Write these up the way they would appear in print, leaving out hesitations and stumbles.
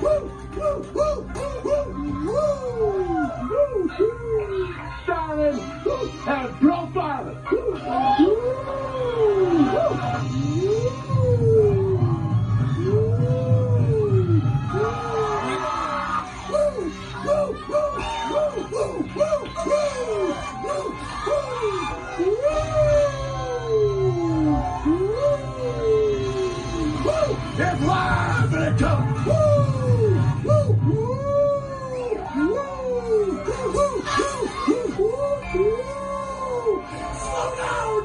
Silent and profile. It's live and it comes. Slow down.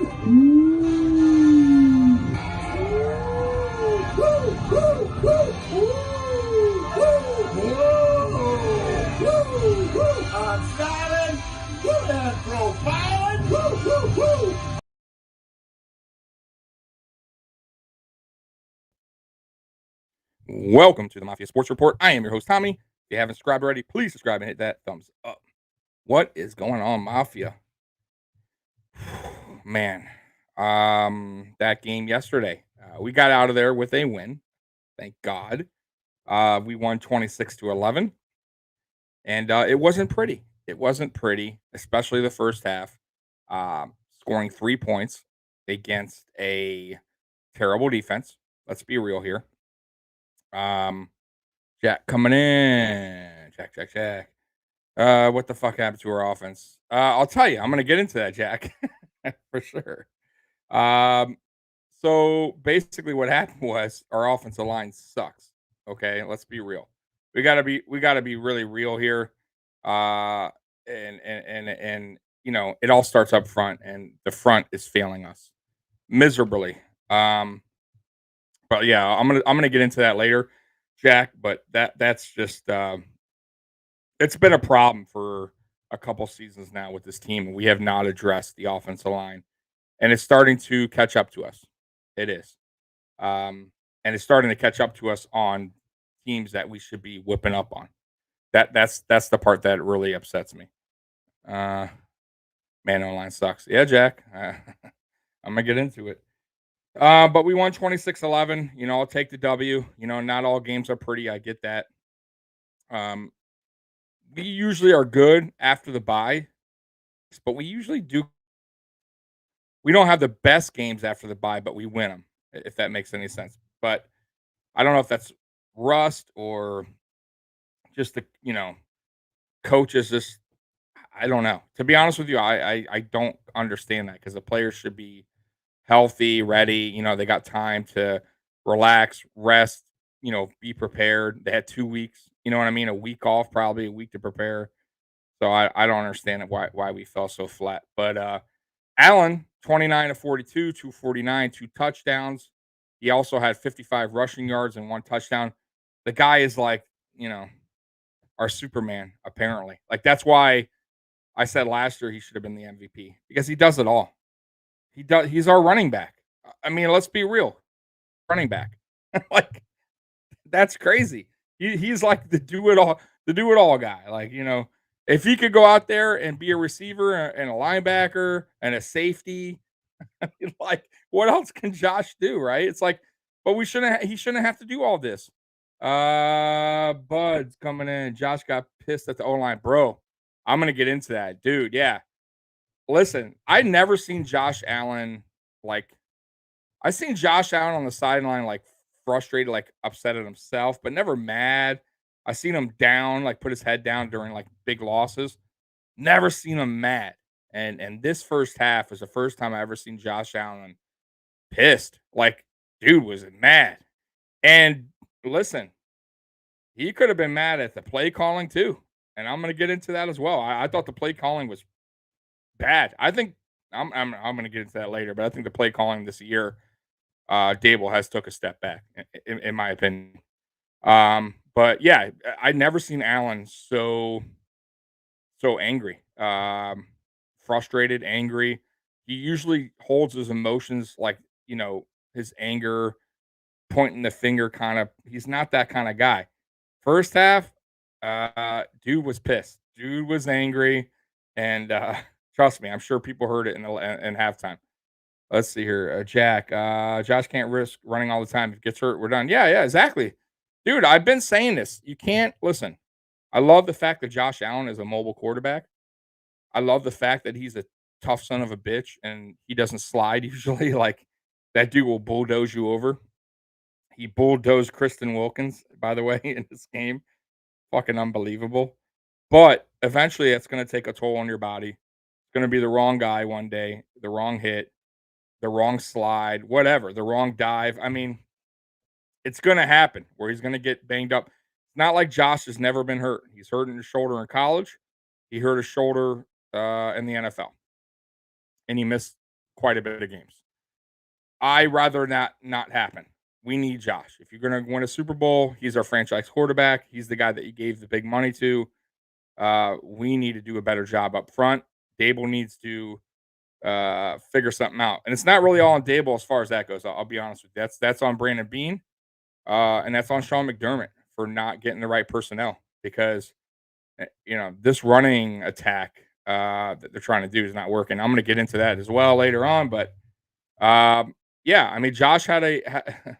I'm styling and profiling. Welcome to the Mafia Sports Report. I am your host, Tommy. If you haven't subscribed already, please subscribe and hit that thumbs up. What is going on, Mafia? Man, that game yesterday, we got out of there with a win. Thank God. We won 26-11, and it wasn't pretty. It wasn't pretty, especially the first half. Scoring 3 points against a terrible defense. Let's be real here. Jack coming in. Jack. What the fuck happened to our offense? I'll tell you. I'm gonna get into that, Jack, for sure. So basically, what happened was our offensive line sucks. Okay, let's be real. We gotta be really real here. And you know, it all starts up front, and the front is failing us miserably. But yeah, I'm gonna get into that later, Jack. But that's just it's been a problem for a couple seasons now with this team, and we have not addressed the offensive line, and it's starting to catch up to us. It is, and it's starting to catch up to us on teams that we should be whipping up on. That's the part that really upsets me. Man, online sucks. Yeah, Jack. I'm gonna get into it. But we won 26-11. You know, I'll take the W. You know, not all games are pretty. I get that. We usually are good after the bye, but we usually do. We don't have the best games after the bye, but we win them, if that makes any sense. But I don't know if that's rust or just the, coaches just, I don't know. To be honest with you, I don't understand that because the players should be healthy, ready. You know, they got time to relax, rest, be prepared. They had 2 weeks, you know what I mean? A week off, probably a week to prepare. So I don't understand why we fell so flat. But Allen, 29-42, 249, 2 touchdowns. He also had 55 rushing yards and 1 touchdown. The guy is like, our Superman, apparently. Like, that's why I said last year he should have been the MVP because he does it all. He's our running back. I mean, let's be real. Running back. Like, that's crazy. He's like the do it all guy. Like, if he could go out there and be a receiver and a linebacker and a safety, like, what else can Josh do, right? It's like, but he shouldn't have to do all this. Bud's coming in. Josh got pissed at the O-line. Bro, I'm gonna get into that. Dude, yeah. Listen, I never seen Josh Allen I seen Josh Allen on the sideline like frustrated, like upset at himself, but never mad. I seen him down, like put his head down during like big losses. Never seen him mad. And this first half is the first time I ever seen Josh Allen pissed. Like, dude was mad. And listen, he could have been mad at the play calling too. And I'm gonna get into that as well. I thought the play calling was bad. I think I'm gonna get into that later, but I think the play calling this year, Dable has took a step back, in my opinion. But yeah, I never seen Allen so angry, frustrated, angry. He usually holds his emotions like, his anger, pointing the finger kind of. He's not that kind of guy. First half, dude was pissed. Dude was angry, and trust me, I'm sure people heard it in halftime. Let's see here, Jack. Josh can't risk running all the time. If he gets hurt, we're done. Yeah, exactly. Dude, I've been saying this. You can't listen. I love the fact that Josh Allen is a mobile quarterback. I love the fact that he's a tough son of a bitch and he doesn't slide usually. Like that dude will bulldoze you over. He bulldozed Kristen Wilkins, by the way, in this game. Fucking unbelievable. But eventually it's gonna take a toll on your body. It's gonna be the wrong guy one day, the wrong hit, the wrong slide, whatever, the wrong dive. I mean, it's gonna happen where he's gonna get banged up. It's not like Josh has never been hurt. He's hurt in his shoulder in college. He hurt his shoulder in the NFL, and he missed quite a bit of games. I rather not happen. We need Josh. If you're gonna win a Super Bowl, he's our franchise quarterback. He's the guy that you gave the big money to. We need to do a better job up front. Dable needs to figure something out, and it's not really all on Dable as far as that goes. I'll be honest with you. That's on Brandon Bean, and that's on Sean McDermott for not getting the right personnel because this running attack that they're trying to do is not working. I'm going to get into that as well later on, but yeah, I mean, Josh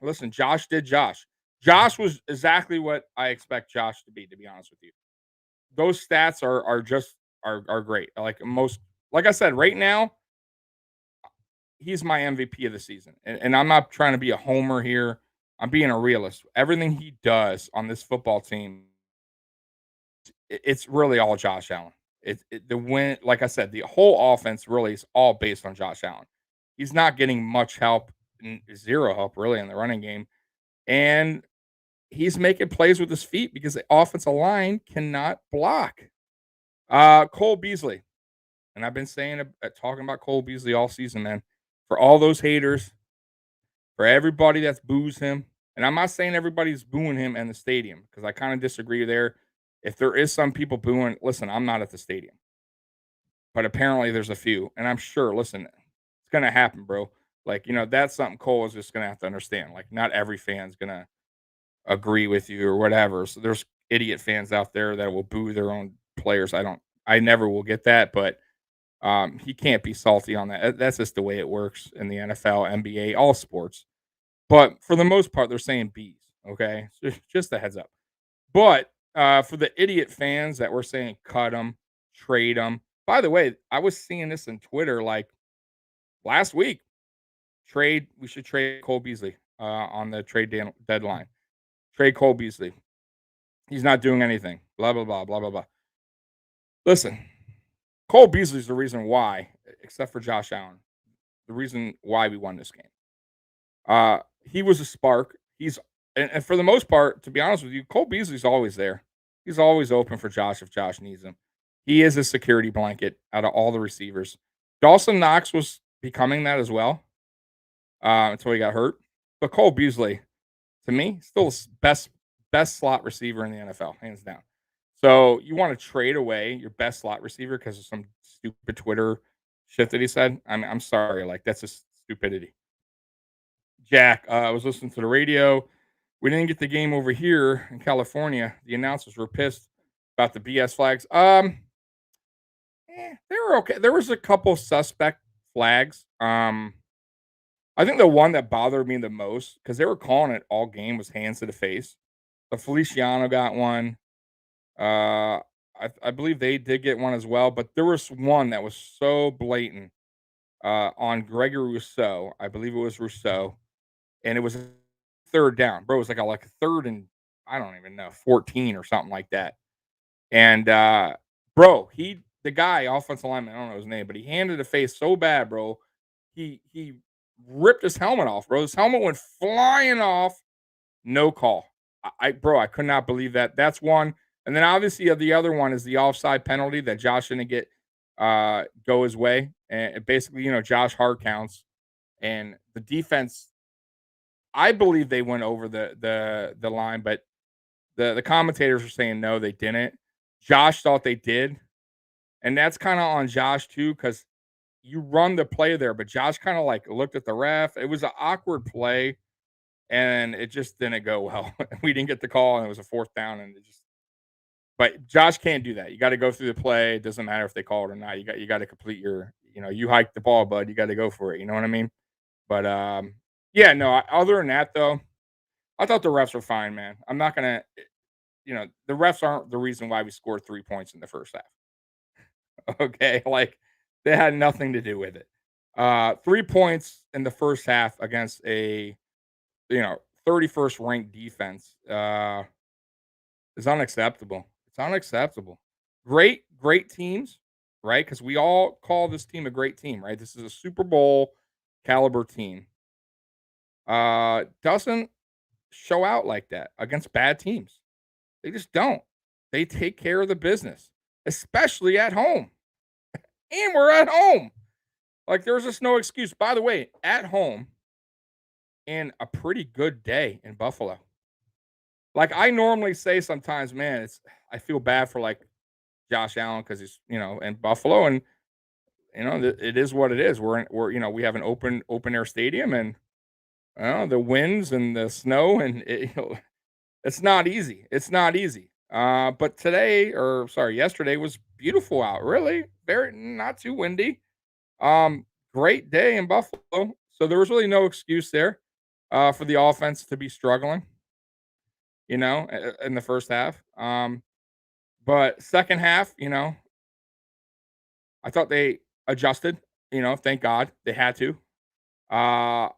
listen. Josh did Josh. Josh was exactly what I expect Josh to be. To be honest with you, those stats are just are great. Like I said, right now he's my MVP of the season, and I'm not trying to be a homer here. I'm being a realist. Everything he does on this football team, it's really all Josh Allen. The win, like I said, the whole offense really is all based on Josh Allen. He's not getting much help, zero help really in the running game, and he's making plays with his feet because the offensive line cannot block. Cole Beasley, and I've been saying talking about Cole Beasley all season, man. For all those haters, for everybody that's boos him, and I'm not saying everybody's booing him in the stadium because I kind of disagree there. If there is some people booing, listen, I'm not at the stadium, but apparently there's a few, and I'm sure. Listen, it's gonna happen, bro. Like that's something Cole is just gonna have to understand. Like not every fan's gonna agree with you or whatever. So there's idiot fans out there that will boo their own players. I never will get that, but he can't be salty on that. That's just the way it works in the NFL, NBA, all sports. But for the most part, they're saying bees. Okay, so just a heads up. But for the idiot fans that were saying cut them, trade them. By the way, I was seeing this in Twitter like last week. We should trade Cole Beasley on the deadline. Trade Cole Beasley. He's not doing anything. Blah blah blah blah blah blah. Listen, Cole Beasley's the reason why, except for Josh Allen, the reason why we won this game. He was a spark. And for the most part, to be honest with you, Cole Beasley's always there. He's always open for Josh if Josh needs him. He is a security blanket out of all the receivers. Dawson Knox was becoming that as well until he got hurt. But Cole Beasley, to me, still best slot receiver in the NFL, hands down. So you want to trade away your best slot receiver because of some stupid Twitter shit that he said? I'm sorry, like that's just stupidity. Jack, I was listening to the radio. We didn't get the game over here in California. The announcers were pissed about the BS flags. They were okay. There was a couple suspect flags. I think the one that bothered me the most because they were calling it all game was hands to the face. The Feliciano got one. I believe they did get one as well, but there was one that was so blatant on Gregory Rousseau. I believe it was Rousseau, and it was a third down, bro. It was like a third and I don't even know 14 or something like that. And bro, the guy offensive lineman, I don't know his name, but he handed the face so bad, bro. He ripped his helmet off, bro. His helmet went flying off. No call. I could not believe that. That's one. And then obviously the other one is the offside penalty that Josh didn't get go his way. And basically, Josh hard counts and the defense. I believe they went over the line, but the commentators were saying no, they didn't. Josh thought they did, and that's kind of on Josh too because you run the play there, but Josh kind of like looked at the ref. It was an awkward play, and it just didn't go well. We didn't get the call, and it was a fourth down, and it just. But Josh can't do that. You got to go through the play. It doesn't matter if they call it or not. You got to complete your. You hike the ball, bud. You got to go for it. You know what I mean? But yeah, no. Other than that, though, I thought the refs were fine, man. I'm not gonna, the refs aren't the reason why we scored 3 points in the first half. Okay, like they had nothing to do with it. 3 points in the first half against a 31st ranked defense is unacceptable. It's unacceptable. Great teams, right? Because we all call this team a great team, right? This is a Super Bowl caliber team. Doesn't show out like that against bad teams. They just don't. They take care of the business, especially at home. And we're at home. Like there's just no excuse. By the way, at home in a pretty good day in Buffalo. Like I normally say sometimes, man, I feel bad for like Josh Allen because he's in Buffalo, and it is what it is. We have an open air stadium, and the winds and the snow, and it's not easy. It's not easy. But yesterday was beautiful out. Really, very not too windy. Great day in Buffalo. So there was really no excuse there for the offense to be struggling, in the first half. But second half, I thought they adjusted, thank God they had to. Uh,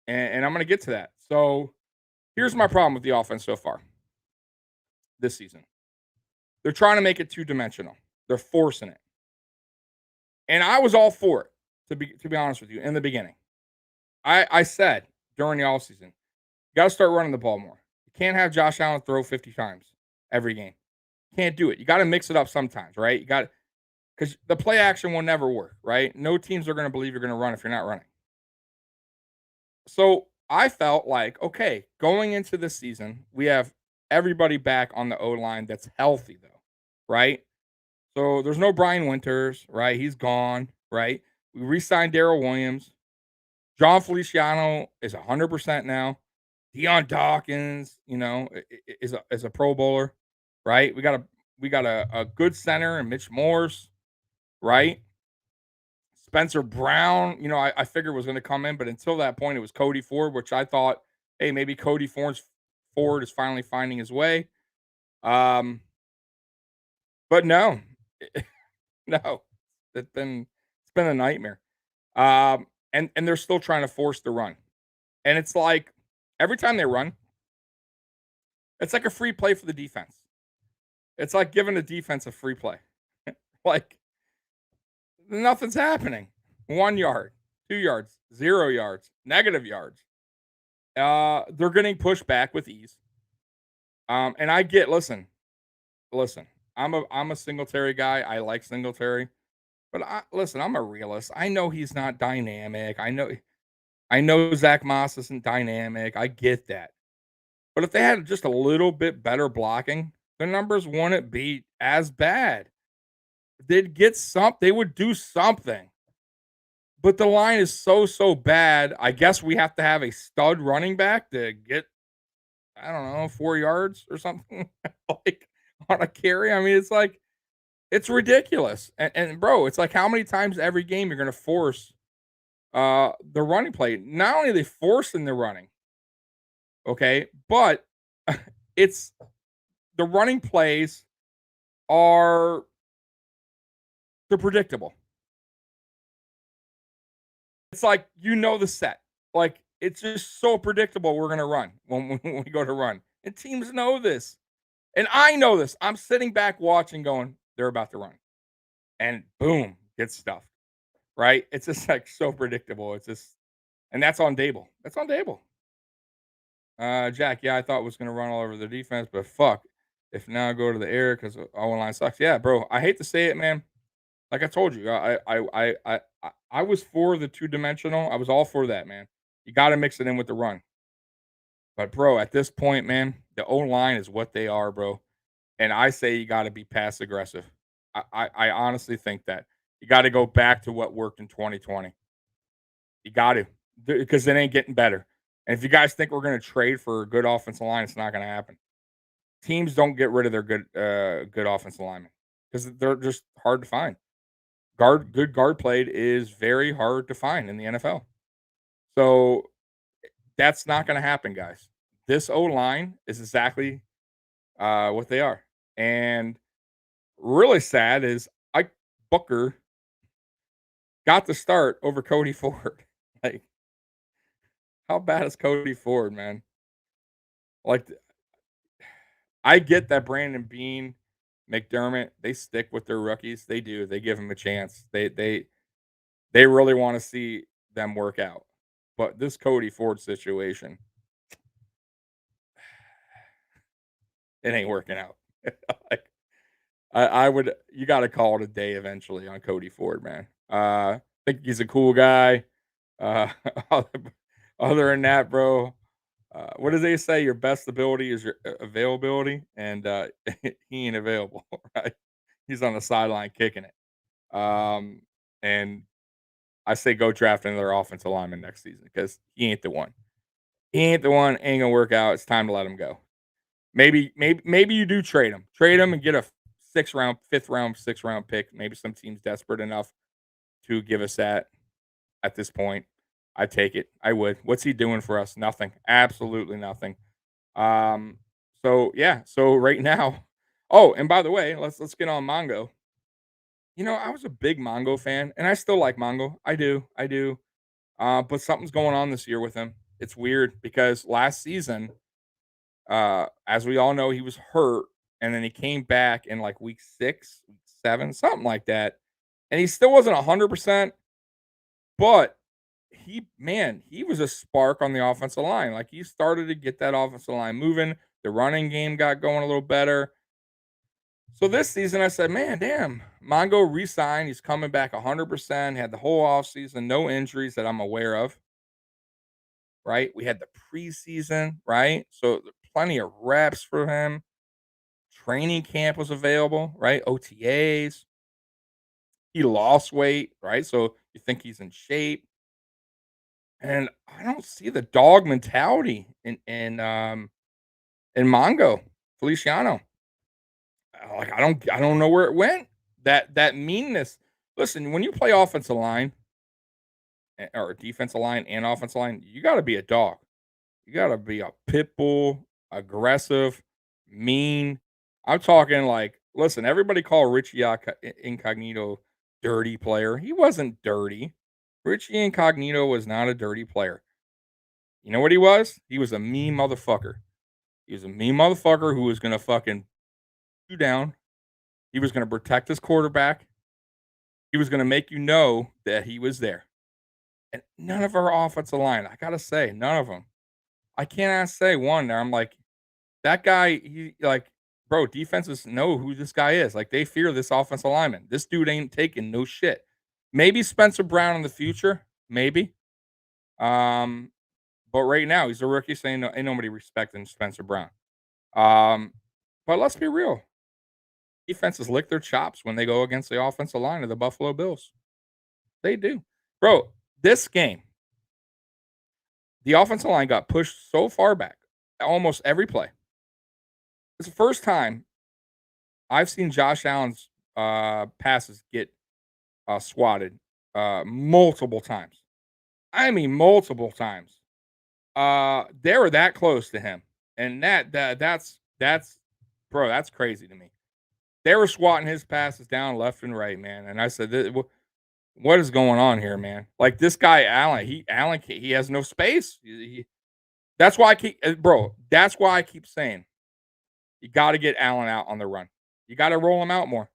and I'm going to get to that. So here's my problem with the offense so far this season. They're trying to make it two-dimensional. They're forcing it. And I was all for it, to be honest with you, in the beginning. I said during the offseason, you got to start running the ball more. You can't have Josh Allen throw 50 times every game. You can't do it. You got to mix it up sometimes, right? Because the play action will never work, right? No teams are going to believe you're going to run if you're not running. So I felt like, okay, going into this season, we have everybody back on the O-line that's healthy, though, right? So there's no Brian Winters, right? He's gone, right? We re-signed Darrell Williams. John Feliciano is 100% now. Deion Dawkins, is a Pro Bowler, right? We got a good center and Mitch Morris, right? Spencer Brown, I figured was going to come in, but until that point, it was Cody Ford, which I thought, hey, maybe Cody Ford is finally finding his way. But no, no, it's been a nightmare. And they're still trying to force the run, and it's like every time they run, it's like a free play for the defense. It's like giving the defense a free play, like nothing's happening. 1 yard, 2 yards, 0 yards, negative yards. They're getting pushed back with ease. And I get, listen, I'm a Singletary guy. I like Singletary, but I'm a realist. I know he's not dynamic. I know Zach Moss isn't dynamic. I get that. But if they had just a little bit better blocking, the numbers wouldn't be as bad. They would do something. But the line is so bad. I guess we have to have a stud running back to get, I don't know, 4 yards or something like on a carry. I mean, it's ridiculous. And bro, it's like how many times every game you're going to force the running play. Not only are they forcing the running, okay, but it's the running plays they're predictable. It's like the set. Like it's just so predictable we're gonna run when we go to run. And teams know this. And I know this. I'm sitting back watching, going, they're about to run. And boom, get stuffed. Right? It's just like so predictable. And that's on Dable. That's on Dable. Jack, yeah, I thought was gonna run all over the defense, but fuck. If now I go to the air because our line sucks. Yeah, bro. I hate to say it, man. Like I told you, I was for the two-dimensional. I was all for that, man. You got to mix it in with the run. But bro, at this point, man, the O-line is what they are, bro. And I say you got to be pass aggressive. I honestly think that you got to go back to what worked in 2020. You got to, because it ain't getting better. And if you guys think we're going to trade for a good offensive line, it's not going to happen. Teams don't get rid of their good offensive linemen because they're just hard to find. Good guard played is very hard to find in the NFL. So that's not going to happen, guys. this O-line is exactly what they are. And really sad is Ike Booker got the start over Cody Ford. Like, how bad is Cody Ford, man? Like, I get that Brandon Bean, McDermott, they stick with their rookies. They do. They give them a chance. They really want to see them work out. But this Cody Ford situation, it ain't working out. Like, I would, you got to call it a day eventually on Cody Ford, man. I think he's a cool guy. Uh, other than that, bro, what do they say? Your best ability is your availability, and he ain't available, right? He's on the sideline kicking it. And I say go draft another offensive lineman next season because he ain't the one. He ain't the one. Ain't gonna work out. It's time to let him go. Maybe you do trade him. Trade him and get a 6th round, 5th round, 6th round pick. Maybe some team's desperate enough to give us that at this point. I take it. I would. What's he doing for us? Nothing. Absolutely nothing. Um, so yeah, so right now. Oh, and by the way, let's get on Mongo. I was a big Mongo fan, and I still like Mongo. I do. I do. But something's going on this year with him. It's weird because last season, as we all know, he was hurt, and then he came back in like week 6, week 7, something like that, and he still wasn't 100%. But he was a spark on the offensive line. Like, he started to get that offensive line moving. The running game got going a little better. So this season, I said, man, damn, Mongo re-signed. He's coming back 100%. Had the whole offseason, no injuries that I'm aware of. Right? We had the preseason, right? So plenty of reps for him. Training camp was available, right? OTAs. He lost weight, right? So you think he's in shape. And I don't see the dog mentality in Mongo Feliciano. Like, I don't know where it went. That meanness. Listen, when you play offensive line or defensive line and offensive line, you got to be a dog. You got to be a pit bull, aggressive, mean. I'm talking like, listen, everybody call Richie Incognito dirty player. He wasn't dirty. Richie Incognito was not a dirty player. You know what he was? He was a mean motherfucker. He was a mean motherfucker who was going to fucking you down. He was going to protect his quarterback. He was going to make you know that he was there. And none of our offensive line, I got to say, none of them. I cannot say one there. I'm like, that guy, he like, bro, defenses know who this guy is. Like, they fear this offensive lineman. This dude ain't taking no shit. Maybe Spencer Brown in the future. Maybe. But right now, he's a rookie, saying no, ain't nobody respecting Spencer Brown. But let's be real. Defenses lick their chops when they go against the offensive line of the Buffalo Bills. They do. Bro, this game, the offensive line got pushed so far back almost every play. It's the first time I've seen Josh Allen's passes get swatted multiple times. I mean, multiple times. They were that close to him, and that's bro, that's crazy to me. They were swatting his passes down left and right, man. And I said, what is going on here, man? Like, this guy Allen, he has no space. That's why I keep, bro. That's why I keep saying you got to get Allen out on the run. You got to roll him out more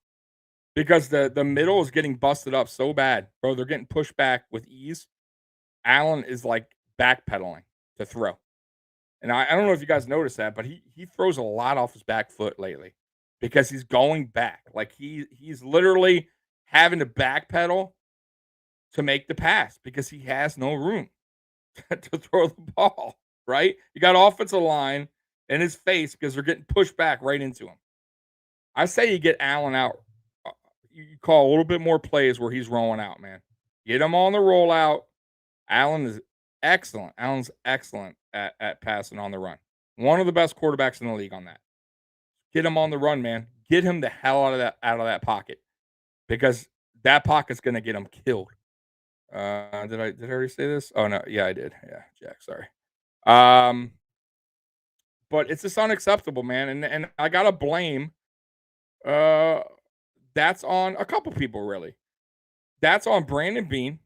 because the middle is getting busted up so bad, bro. They're getting pushed back with ease. Allen is like backpedaling to throw, and I don't know if you guys noticed that, but he throws a lot off his back foot lately because he's going back. Like, he's literally having to backpedal to make the pass because he has no room to throw the ball. Right? You got offensive line in his face because they're getting pushed back right into him. I say you get Allen out. You call a little bit more plays where he's rolling out, man. Get him on the rollout. Allen is excellent. Allen's excellent at passing on the run. One of the best quarterbacks in the league on that. Get him on the run, man. Get him the hell out of that pocket because that pocket's going to get him killed. Did I already say this? Oh no, yeah, I did. Yeah, Jack, sorry. but it's just unacceptable, man. And I gotta blame. Uh, that's on a couple people, really. That's on Brandon Beane.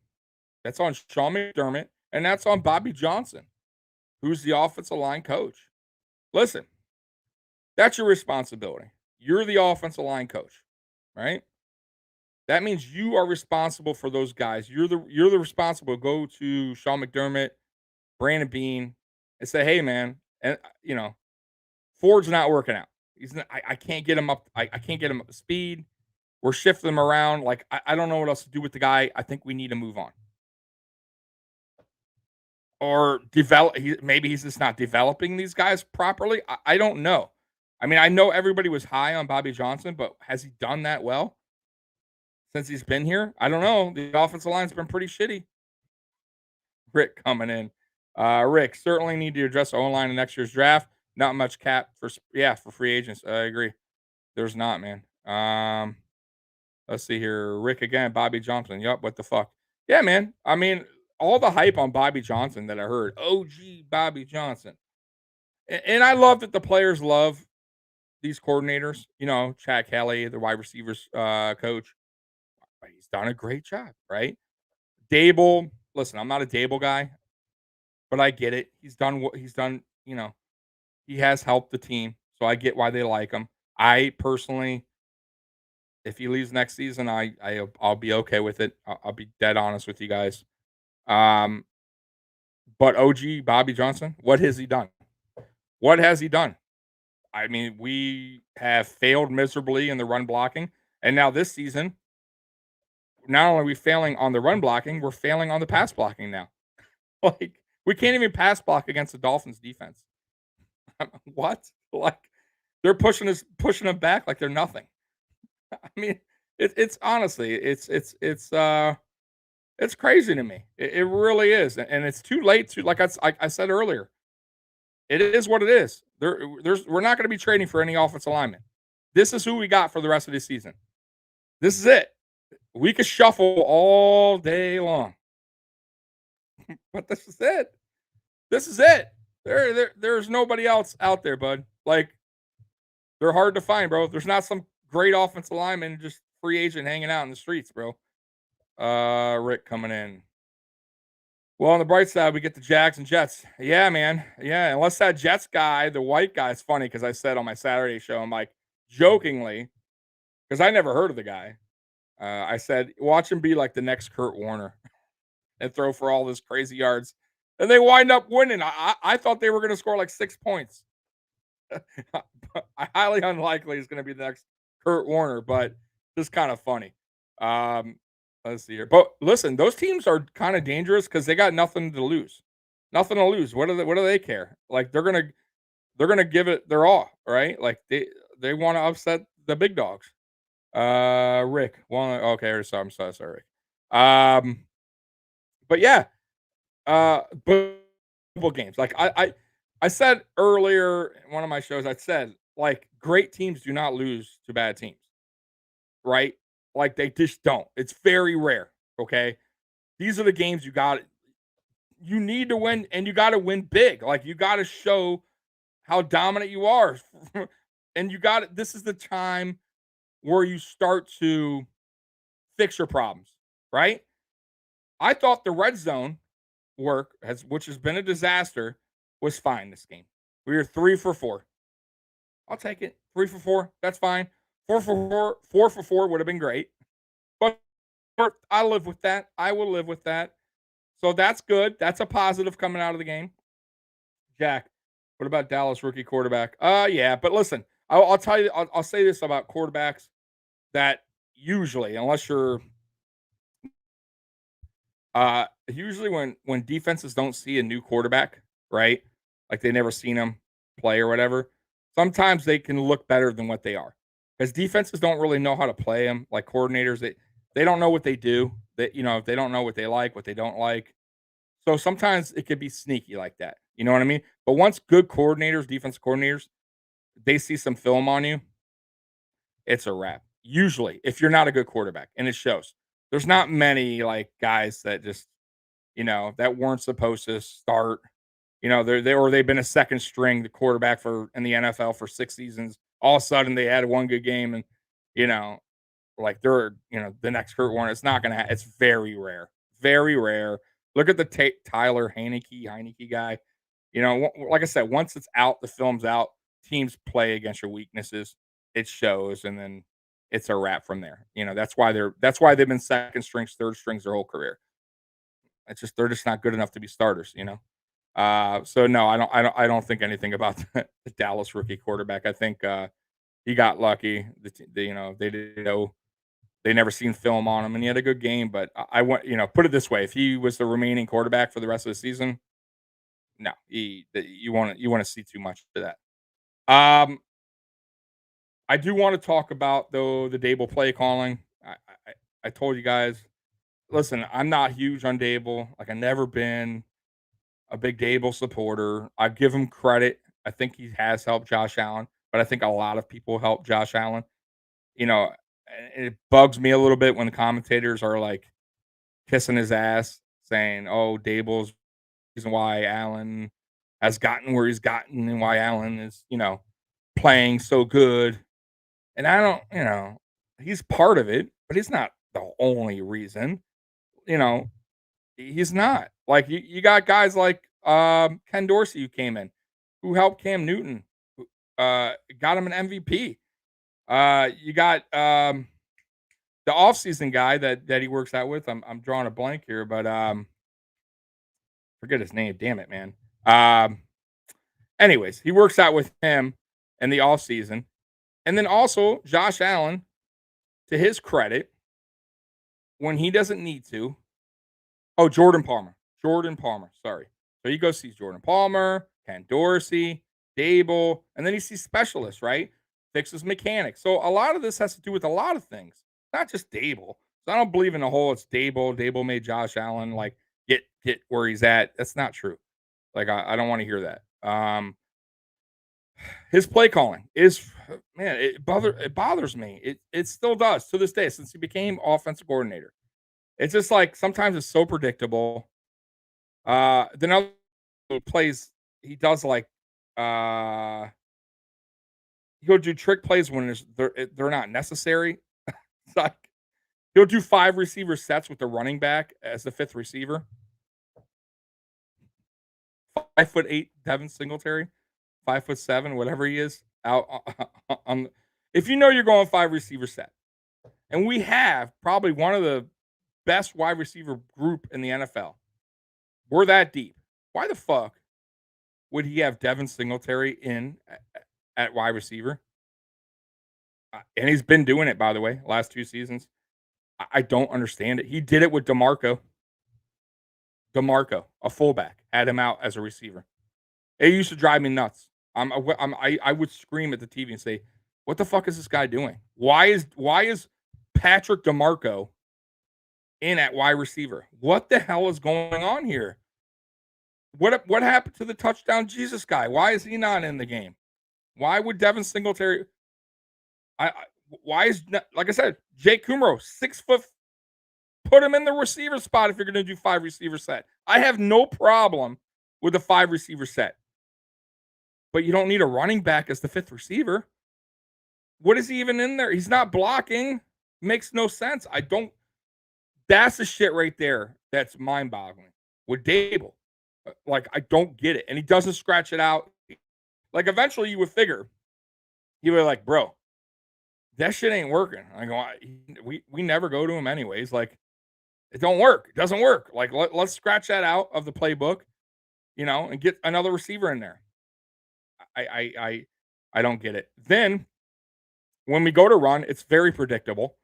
That's on Sean McDermott, and that's on Bobby Johnson, who's the offensive line coach. Listen, that's your responsibility. You're the offensive line coach, right? That means you are responsible for those guys. You're the responsible. Go to Sean McDermott, Brandon Beane, and say, "Hey, man, and Ford's not working out. He's not, I can't get him up. I can't get him up to speed. We're shifting him around. Like I don't know what else to do with the guy. I think we need to move on." Or maybe he's just not developing these guys properly. I don't know. I mean, I know everybody was high on Bobby Johnson, but has he done that well since he's been here? I don't know. The offensive line's been pretty shitty. Rick coming in. Rick, certainly need to address the O-line in next year's draft. Not much cap for free agents. I agree. There's not, man. Let's see here. Rick again. Bobby Johnson. Yup. What the fuck? Yeah, man. I mean, all the hype on Bobby Johnson that I heard. OG Bobby Johnson. And I love that the players love these coordinators. Chad Kelly, the wide receivers coach. He's done a great job, right? Dable. Listen, I'm not a Dable guy, but I get it. He's done what he's done. He has helped the team, so I get why they like him. I personally, if he leaves next season, I'll be okay with it. I'll be dead honest with you guys. But OG Bobby Johnson, what has he done? What has he done? I mean, we have failed miserably in the run blocking, and now this season, not only are we failing on the run blocking, we're failing on the pass blocking now. Like, we can't even pass block against the Dolphins defense. What? Like, they're pushing them back like they're nothing. I mean, it's honestly, it's crazy to me. It really is, and it's too late to, like I said earlier. It is what it is. We're not going to be trading for any offensive lineman. This is who we got for the rest of the season. This is it. We could shuffle all day long, but this is it. This is it. There's nobody else out there, bud. Like, they're hard to find, bro. There's not some great offensive lineman, just free agent hanging out in the streets, bro. Rick coming in. Well, on the bright side, we get the Jags and Jets. Yeah, man. Yeah, unless that Jets guy, the white guy, is funny because I said on my Saturday show, I'm like, jokingly, because I never heard of the guy. I said, watch him be like the next Kurt Warner and throw for all this crazy yards. And they wind up winning. I thought they were going to score like 6 points. Highly unlikely he's going to be the next Kurt Warner, but just kind of funny. Let's see here. But listen, those teams are kind of dangerous because they got nothing to lose. Nothing to lose. What do they care? Like, they're gonna give it their all, right? Like, they want to upset the big dogs. Rick. Okay, I'm sorry, Rick. But yeah. But games. Like I said earlier in one of my shows, I said, like, great teams do not lose to bad teams. Right? Like, they just don't. It's very rare. Okay. These are the games you need to win, and you got to win big. Like, you got to show how dominant you are. And this is the time where you start to fix your problems, right? I thought the red zone work, which has been a disaster, was fine this game. We were 3 for 4. I'll take it. 3 for 4. That's fine. 4 for 4 would have been great. But I live with that. I will live with that. So that's good. That's a positive coming out of the game. Jack, what about Dallas rookie quarterback? Yeah, but listen, I'll tell you, I'll say this about quarterbacks, that usually, unless you're usually when defenses don't see a new quarterback, right? Like, they never seen him play or whatever, sometimes they can look better than what they are. Because defenses don't really know how to play them. Like, coordinators, they don't know what they do. They don't know what they like, what they don't like. So sometimes it could be sneaky like that. You know what I mean? But once good coordinators, defense coordinators, they see some film on you, it's a wrap. Usually, if you're not a good quarterback, and it shows. There's not many, like, guys that just, that weren't supposed to start. They've been a second string the quarterback for in the NFL for 6 seasons. All of a sudden they had one good game and you know, like they're the next Kurt Warner. It's not gonna. It's very rare, very rare. Look at the Tyler Heineke guy. Like I said, once it's out, the film's out. Teams play against your weaknesses. It shows, and then it's a wrap from there. That's why they've been second strings, third strings their whole career. They're just not good enough to be starters. So no, I don't think anything about the Dallas rookie quarterback. I think he got lucky. They didn't know they never seen film on him, and he had a good game. But I want put it this way: if he was the remaining quarterback for the rest of the season, no, you want to see too much of that. Um, I do want to talk about though the Dable play calling. I told you guys, listen, I'm not huge on Dable. Like I never been a big Dable supporter. I give him credit. I think he has helped Josh Allen, but I think a lot of people help Josh Allen. You know, it bugs me a little bit when the commentators are like kissing his ass, saying, "Oh, Dable's reason why Allen has gotten where he's gotten and why Allen is, playing so good." And I don't, he's part of it, but he's not the only reason. You know, he's not. Like you got guys like Ken Dorsey who came in, who helped Cam Newton, who, got him an MVP. You got the offseason guy that he works out with. I'm drawing a blank here, but forget his name. Damn it, man. Anyways, he works out with him in the offseason. And then also Josh Allen, to his credit, when he doesn't need to. Oh, Jordan Palmer. Sorry. So he goes sees Jordan Palmer, Ken Dorsey, Dable, and then he sees specialists, right? Fixes mechanics. So a lot of this has to do with a lot of things, not just Dable. So I don't believe in the whole it's Dable. Dable made Josh Allen like get where he's at. That's not true. Like I don't want to hear that. His play calling is, man, it bothers me. It still does to this day since he became offensive coordinator. It's just like sometimes it's so predictable. Then other plays he does like he'll do trick plays when they're not necessary. It's like he'll do 5 receiver sets with the running back as the 5th receiver. 5'8" Devin Singletary, 5'7", whatever he is, out on. If you're going 5 receiver set, and we have probably one of the best wide receiver group in the NFL. We're that deep. Why the fuck would he have Devin Singletary in at wide receiver? And he's been doing it, by the way, last 2 seasons. I don't understand it. He did it with DeMarco. A fullback, had him out as a receiver. It used to drive me nuts. I would scream at the TV and say, "What the fuck is this guy doing? Why is Patrick DeMarco in at wide receiver? What the hell is going on here? What happened to the touchdown Jesus guy? Why is he not in the game? Why would Devin Singletary? Why is, like I said, Jake Kumro 6 foot? Put him in the receiver spot if you're going to do 5 receiver set. I have no problem with a 5 receiver set, but you don't need a running back as the 5th receiver. What is he even in there? He's not blocking. Makes no sense. That's the shit right there. That's mind boggling with Dable. Like, I don't get it. And he doesn't scratch it out. Like, eventually you would figure, you were like, bro, that shit ain't working. I go, we never go to him anyways. Like, it don't work. It doesn't work. Like, let's scratch that out of the playbook, and get another receiver in there. I don't get it. Then when we go to run, it's very predictable.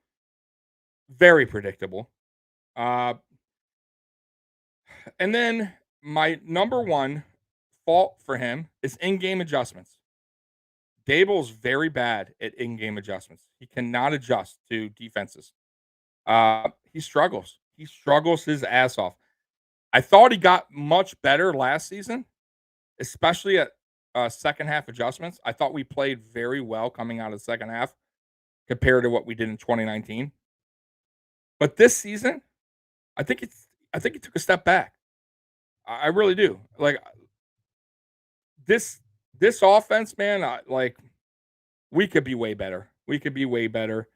Very predictable. And then my number one fault for him is in-game adjustments. Dable's very bad at in-game adjustments. He cannot adjust to defenses. He struggles. He struggles his ass off. I thought he got much better last season, especially at second half adjustments. I thought we played very well coming out of the second half compared to what we did in 2019. But this season, I think he took a step back. I really do. Like, this offense, man, like we could be way better. We could be way better.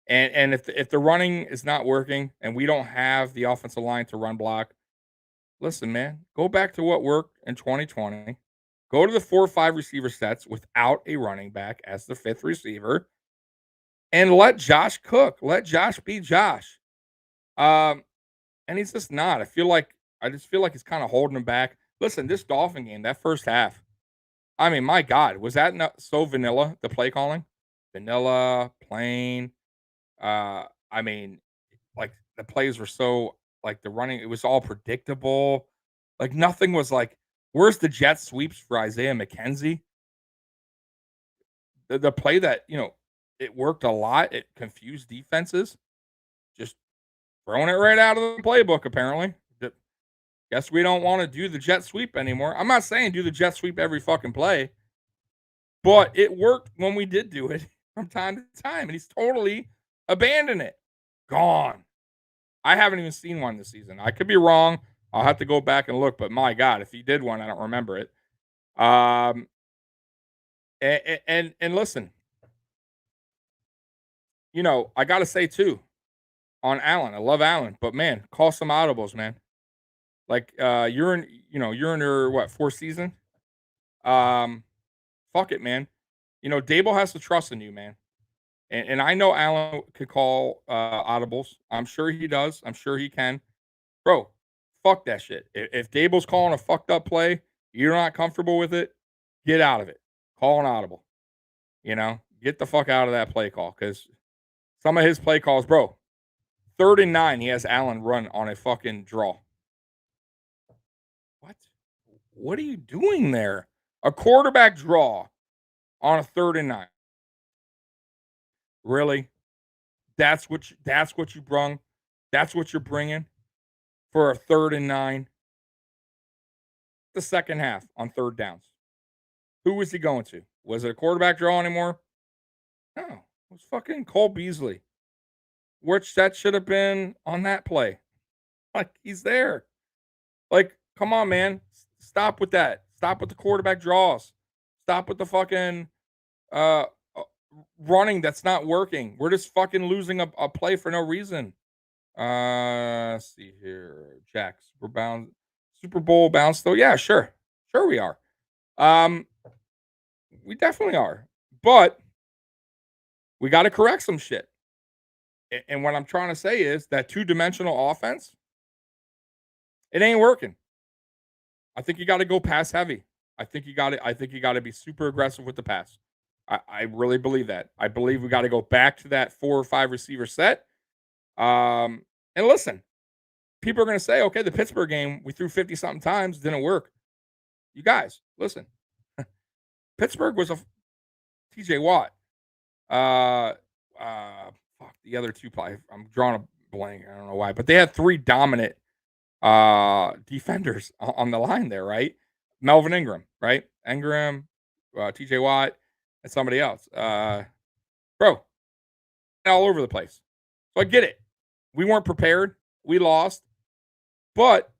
And if the running is not working and we don't have the offensive line to run block, listen, man, go back to what worked in 2020. Go to the 4 or 5 receiver sets without a running back as the 5th receiver, and let Josh cook. Let Josh be Josh. And he's just not. I just feel like he's kind of holding him back. Listen, this Dolphin game, that first half, I mean, my God, was that not so vanilla, the play calling? Vanilla, plain. I mean, like the plays were so like the running, it was all predictable. Like nothing was like, where's the jet sweeps for Isaiah McKenzie? The play that, it worked a lot. It confused defenses. Just throwing it right out of the playbook, apparently. Guess we don't want to do the jet sweep anymore. I'm not saying do the jet sweep every fucking play, but it worked when we did do it from time to time, and he's totally abandoned it. Gone. I haven't even seen one this season. I could be wrong. I'll have to go back and look, but my God, if he did one, I don't remember it. And listen, I got to say too, on Allen, I love Allen, but man, call some audibles, man. Like you're in your what, 4th season? Fuck it, man. Dable has to trust in you, man. And I know Allen could call audibles. I'm sure he does. I'm sure he can. Bro, fuck that shit. If Dable's calling a fucked up play, you're not comfortable with it, get out of it. Call an audible. Get the fuck out of that play call, because some of his play calls, bro, 3rd and 9, he has Allen run on a fucking draw. What are you doing there? A quarterback draw on a 3rd and 9. Really? That's what you brung? That's what you're bringing for a 3rd and 9? The second half on 3rd downs. Who was he going to? Was it a quarterback draw anymore? No. It was fucking Cole Beasley. Which that should have been on that play. Like, he's there. Like, come on, man. Stop with that. Stop with the quarterback draws. Stop with the fucking running that's not working. We're just fucking losing a play for no reason. Let's see here. Jack, Super Bowl bounce though. Yeah, sure. Sure we are. We definitely are. But we got to correct some shit. And what I'm trying to say is that 2-dimensional offense, it ain't working. I think you got to go pass heavy. I think you got to be super aggressive with the pass. I really believe that. I believe we got to go back to that 4 or 5 receiver set. And listen, people are going to say, okay, the Pittsburgh game, we threw 50 something times, didn't work. You guys, listen. Pittsburgh was a TJ Watt. Fuck the other 2 play. I'm drawing a blank. I don't know why, but they had 3 dominant defenders on the line there, right? Melvin Ingram, right? Ingram, TJ Watt, and somebody else. Bro, all over the place. So I get it. We weren't prepared. We lost. But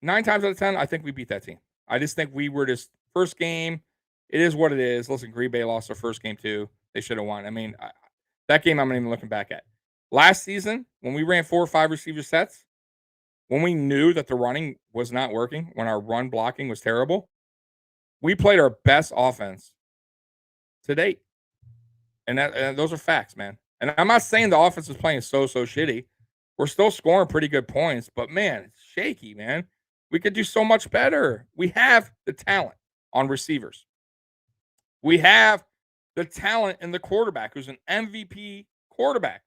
9 times out of 10, I think we beat that team. I just think we were just first game. It is what it is. Listen, Green Bay lost their first game too. They should have won. I mean, that game I'm not even looking back at. Last season, when we ran 4 or 5 receiver sets, when we knew that the running was not working, when our run blocking was terrible, we played our best offense to date. And those are facts, man. And I'm not saying the offense is playing so shitty. We're still scoring pretty good points, but man, it's shaky, man. We could do so much better. We have the talent on receivers. We have the talent in the quarterback, who's an MVP quarterback.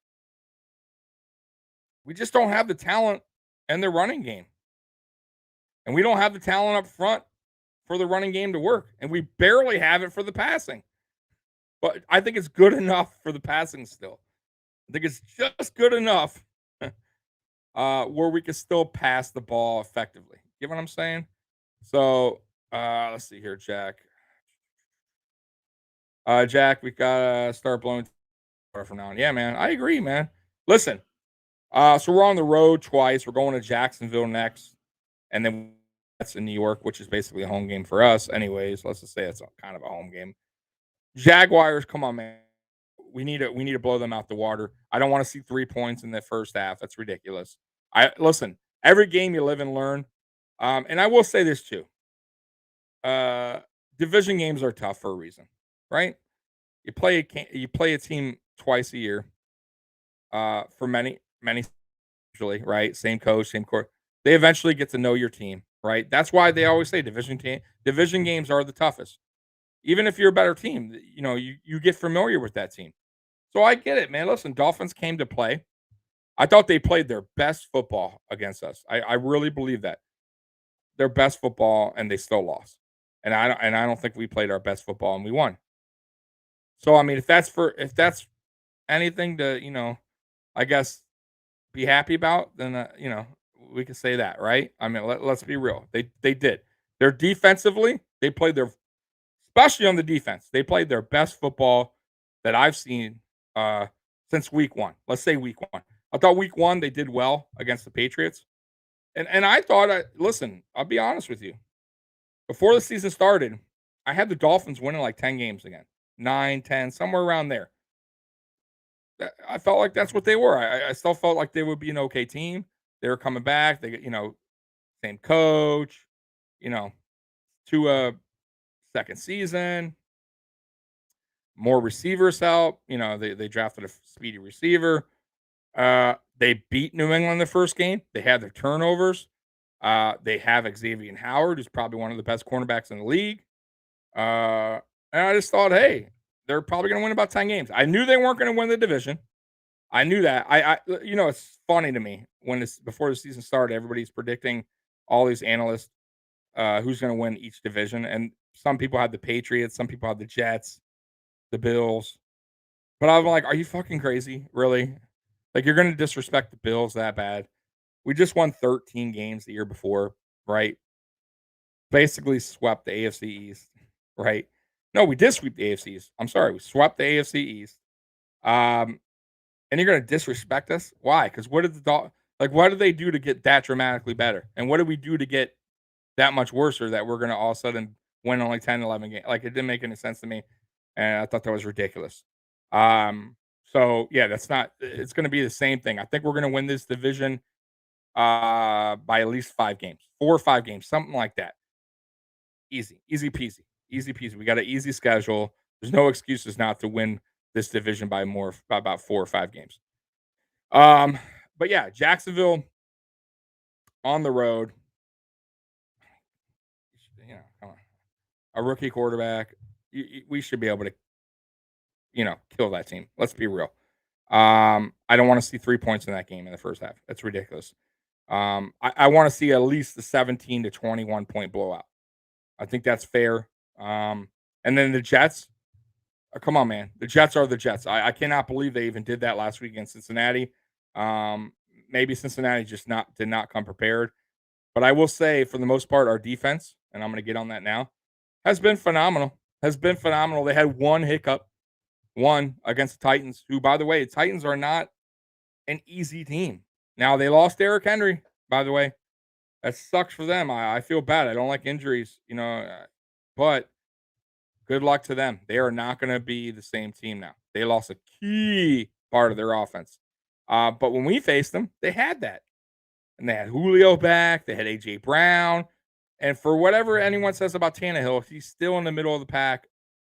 We just don't have the talent in the running game. And we don't have the talent up front for the running game to work. And we barely have it for the passing. But I think it's good enough for the passing still. I think it's just good enough where we can still pass the ball effectively. You know what I'm saying? So let's see here, Jack. Jack, we gotta start blowing from now on. Yeah, man. I agree, man. Listen, so we're on the road twice. We're going to Jacksonville next, and then Jets in New York, which is basically a home game for us. Anyways, let's just say it's kind of a home game. Jaguars, come on, man. We need to blow them out the water. I don't want to see 3 points in the first half. That's ridiculous. Listen, every game you live and learn. And I will say this too. Division games are tough for a reason, right? You play a team twice a year. For many usually, right? Same coach, same court. They eventually get to know your team, right? That's why they always say division games are the toughest. Even if you're a better team, you get familiar with that team. So I get it, man. Listen, Dolphins came to play. I thought they played their best football against us. I really believe that. Their best football, and they still lost. And I don't think we played our best football and we won. So I mean, if that's anything to, I guess be happy about, then we can say that, right? I mean, let's be real. They did. They're defensively, they played their, especially on the defense, they played their best football that I've seen since week 1. Let's say week 1. I thought week 1 they did well against the Patriots. And I thought, listen, I'll be honest with you. Before the season started, I had the Dolphins winning like 10 games again. 9, 10, somewhere around there. I felt like that's what they were. I still felt like they would be an okay team. They were coming back. They get, same coach, to a second season, more receivers help. They drafted a speedy receiver. They beat New England the first game. They had their turnovers. They have Xavier Howard, who's probably one of the best cornerbacks in the league. And I just thought, hey, they're probably going to win about 10 games. I knew they weren't going to win the division. I knew that. It's funny to me when before the season started, everybody's predicting, all these analysts, who's going to win each division. And some people had the Patriots, some people had the Jets, the Bills. But I'm like, are you fucking crazy? Really? Like, you're going to disrespect the Bills that bad? We just won 13 games the year before, right? Basically swept the AFC East, right? No, we did sweep the AFC East. I'm sorry. We swept the AFC East. And you're going to disrespect us? Why? Because what did they do to get that dramatically better? And what did we do to get that much worse, or that we're going to all of a sudden win only 10, 11 games? Like, it didn't make any sense to me. And I thought that was ridiculous. So yeah, it's going to be the same thing. I think we're going to win this division by at least 5 games, 4 or 5 games, something like that. Easy peasy. We got an easy schedule. There's no excuses not to win this division by about 4 or 5 games. But yeah, Jacksonville on the road. Come on, a rookie quarterback. We should be able to, kill that team. Let's be real. I don't want to see 3 points in that game in the first half. That's ridiculous. I want to see at least the 17 to 21 point blowout. I think that's fair. And then the Jets. Come on, man. The Jets are the Jets. I cannot believe they even did that last week against Cincinnati. Maybe Cincinnati just did not come prepared. But I will say, for the most part, our defense, and I'm going to get on that now, has been phenomenal. They had one hiccup, against the Titans, who, by the way, the Titans are not an easy team. Now, they lost Derrick Henry, by the way. That sucks for them. I feel bad. I don't like injuries, but good luck to them. They are not going to be the same team now. They lost a key part of their offense. But when we faced them, they had that. And they had Julio back. They had A.J. Brown. And for whatever anyone says about Tannehill, he's still in the middle of the pack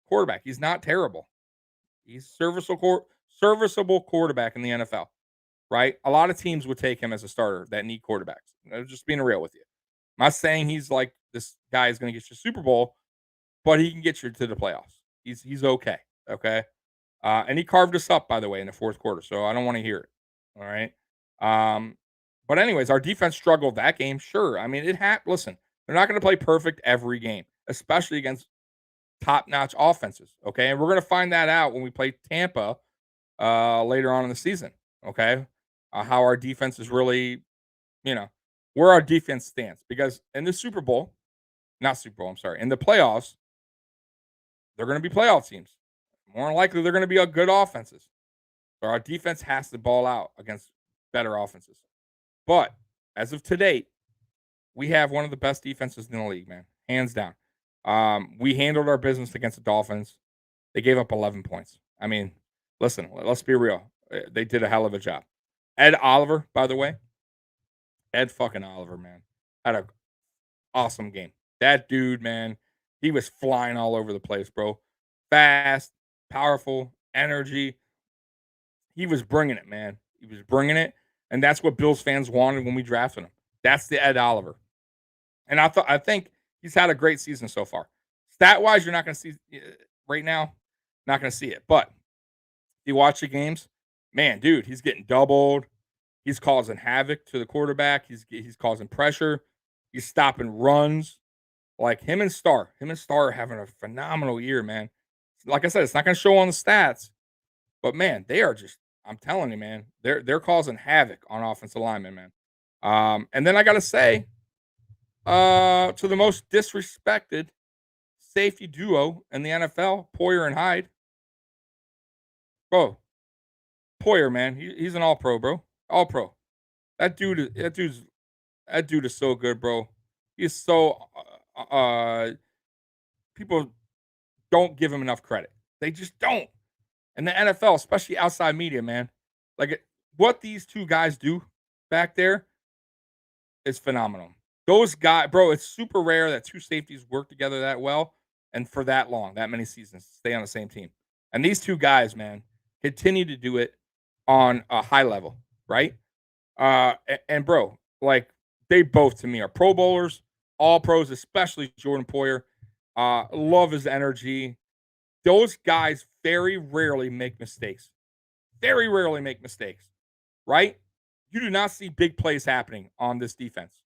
quarterback. He's not terrible. He's serviceable quarterback in the NFL, right? A lot of teams would take him as a starter that need quarterbacks. I'm just being real with you. I'm not saying he's like this guy is going to get you a Super Bowl, but he can get you to the playoffs. He's okay. Okay. And he carved us up, by the way, in the fourth quarter. So I don't want to hear it. All right. But anyways, our defense struggled that game. Sure. I mean, listen, they're not going to play perfect every game, especially against top-notch offenses. Okay. And we're going to find that out when we play Tampa later on in the season. Okay. How our defense is really, where our defense stands. Because in the in the playoffs, they're going to be playoff teams. More than likely, they're going to be good offenses. So our defense has to ball out against better offenses. But as of today, we have one of the best defenses in the league, man, hands down. We handled our business against the Dolphins. They gave up 11 points. I mean, listen, let's be real. They did a hell of a job. Ed Oliver, by the way, Ed fucking Oliver, man, had an awesome game. That dude, man, he was flying all over the place, bro. Fast, powerful, energy. He was bringing it, man. He was bringing it, and that's what Bills fans wanted when we drafted him. That's the Ed Oliver, and I think he's had a great season so far. Stat wise, you're not going to see right now, not going to see it. But if you watch the games, man, dude, he's getting doubled. He's causing havoc to the quarterback. He's causing pressure. He's stopping runs. Like him and Star are having a phenomenal year, man. Like I said, it's not going to show on the stats, but man, they are just. I'm telling you, man, they're causing havoc on offensive linemen, man. And then I got to say, to the most disrespected safety duo in the NFL, Poyer and Hyde. Bro, Poyer, man, he's an all pro, bro. All pro. That dude is so good, bro. He's so people don't give him enough credit. They just don't. And the NFL, especially outside media, man, what these two guys do back there is phenomenal. Those guys, bro, it's super rare that two safeties work together that well and for that long, that many seasons, stay on the same team. And these two guys, man, continue to do it on a high level, right? And bro, like they both to me are Pro Bowlers, all pros, especially Jordan Poyer. Love his energy. Those guys very rarely make mistakes. Very rarely make mistakes, right? You do not see big plays happening on this defense.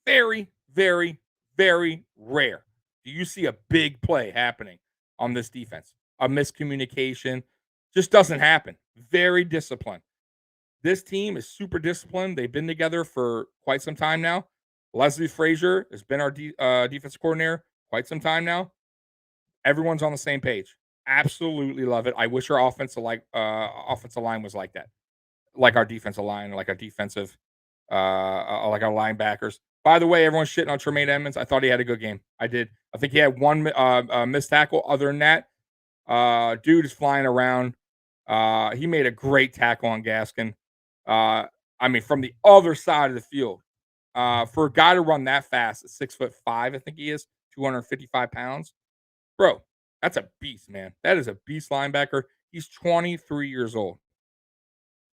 Very, very, very rare do you see a big play happening on this defense. A miscommunication just doesn't happen. Very disciplined. This team is super disciplined. They've been together for quite some time now. Leslie Frazier has been our defensive coordinator quite some time now. Everyone's on the same page. Absolutely love it. I wish our offensive line was like that, like our defensive line, like our defensive, like our linebackers. By the way, everyone's shitting on Tremaine Edmonds. I thought he had a good game. I did. I think he had one missed tackle. Other than that, dude is flying around. He made a great tackle on Gaskin. I mean, from the other side of the field, for a guy to run that fast at 6'5", I think he is 255 pounds, bro. That's a beast, man. That is a beast linebacker. He's 23 years old.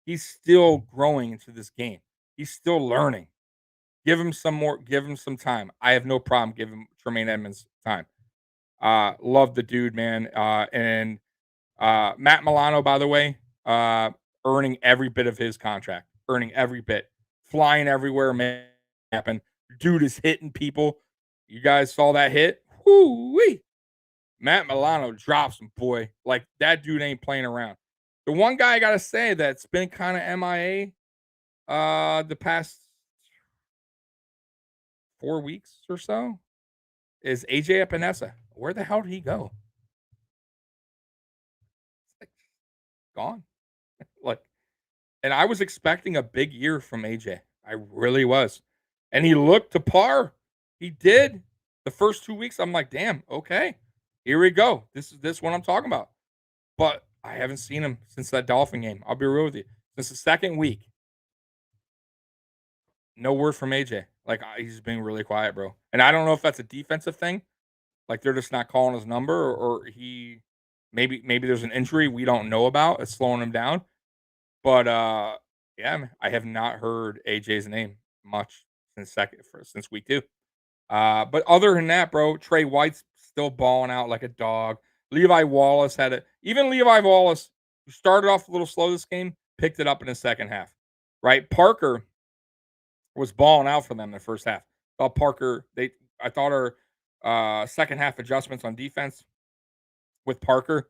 He's still growing into this game. He's still learning. Give him some more. Give him some time. I have no problem giving Tremaine Edmonds time. Love the dude, man. And Matt Milano, by the way, earning every bit of his contract, earning every bit, flying everywhere, man. Happen. Dude is hitting people. You guys saw that hit? Whoo-wee. Matt Milano drops him, boy. Like that dude ain't playing around. The one guy I gotta say that's been kind of MIA the past 4 weeks or so is AJ Epinesa. Where the hell did he go? Like, gone. Like, and I was expecting a big year from AJ. I really was. And he looked to par. He did. The first 2 weeks, I'm like, damn, okay. Here we go. This is what I'm talking about. But I haven't seen him since that Dolphin game. I'll be real with you. Since the second week, no word from AJ. Like he's being really quiet, bro. And I don't know if that's a defensive thing. Like they're just not calling his number, or he maybe there's an injury we don't know about. It's slowing him down. But yeah, man, I have not heard AJ's name much since week 2. But other than that, bro, Trey White's still balling out like a dog. Levi Wallace even Levi Wallace, who started off a little slow this game, picked it up in the second half. Right? Parker was balling out for them in the first half. I thought our second half adjustments on defense with Parker,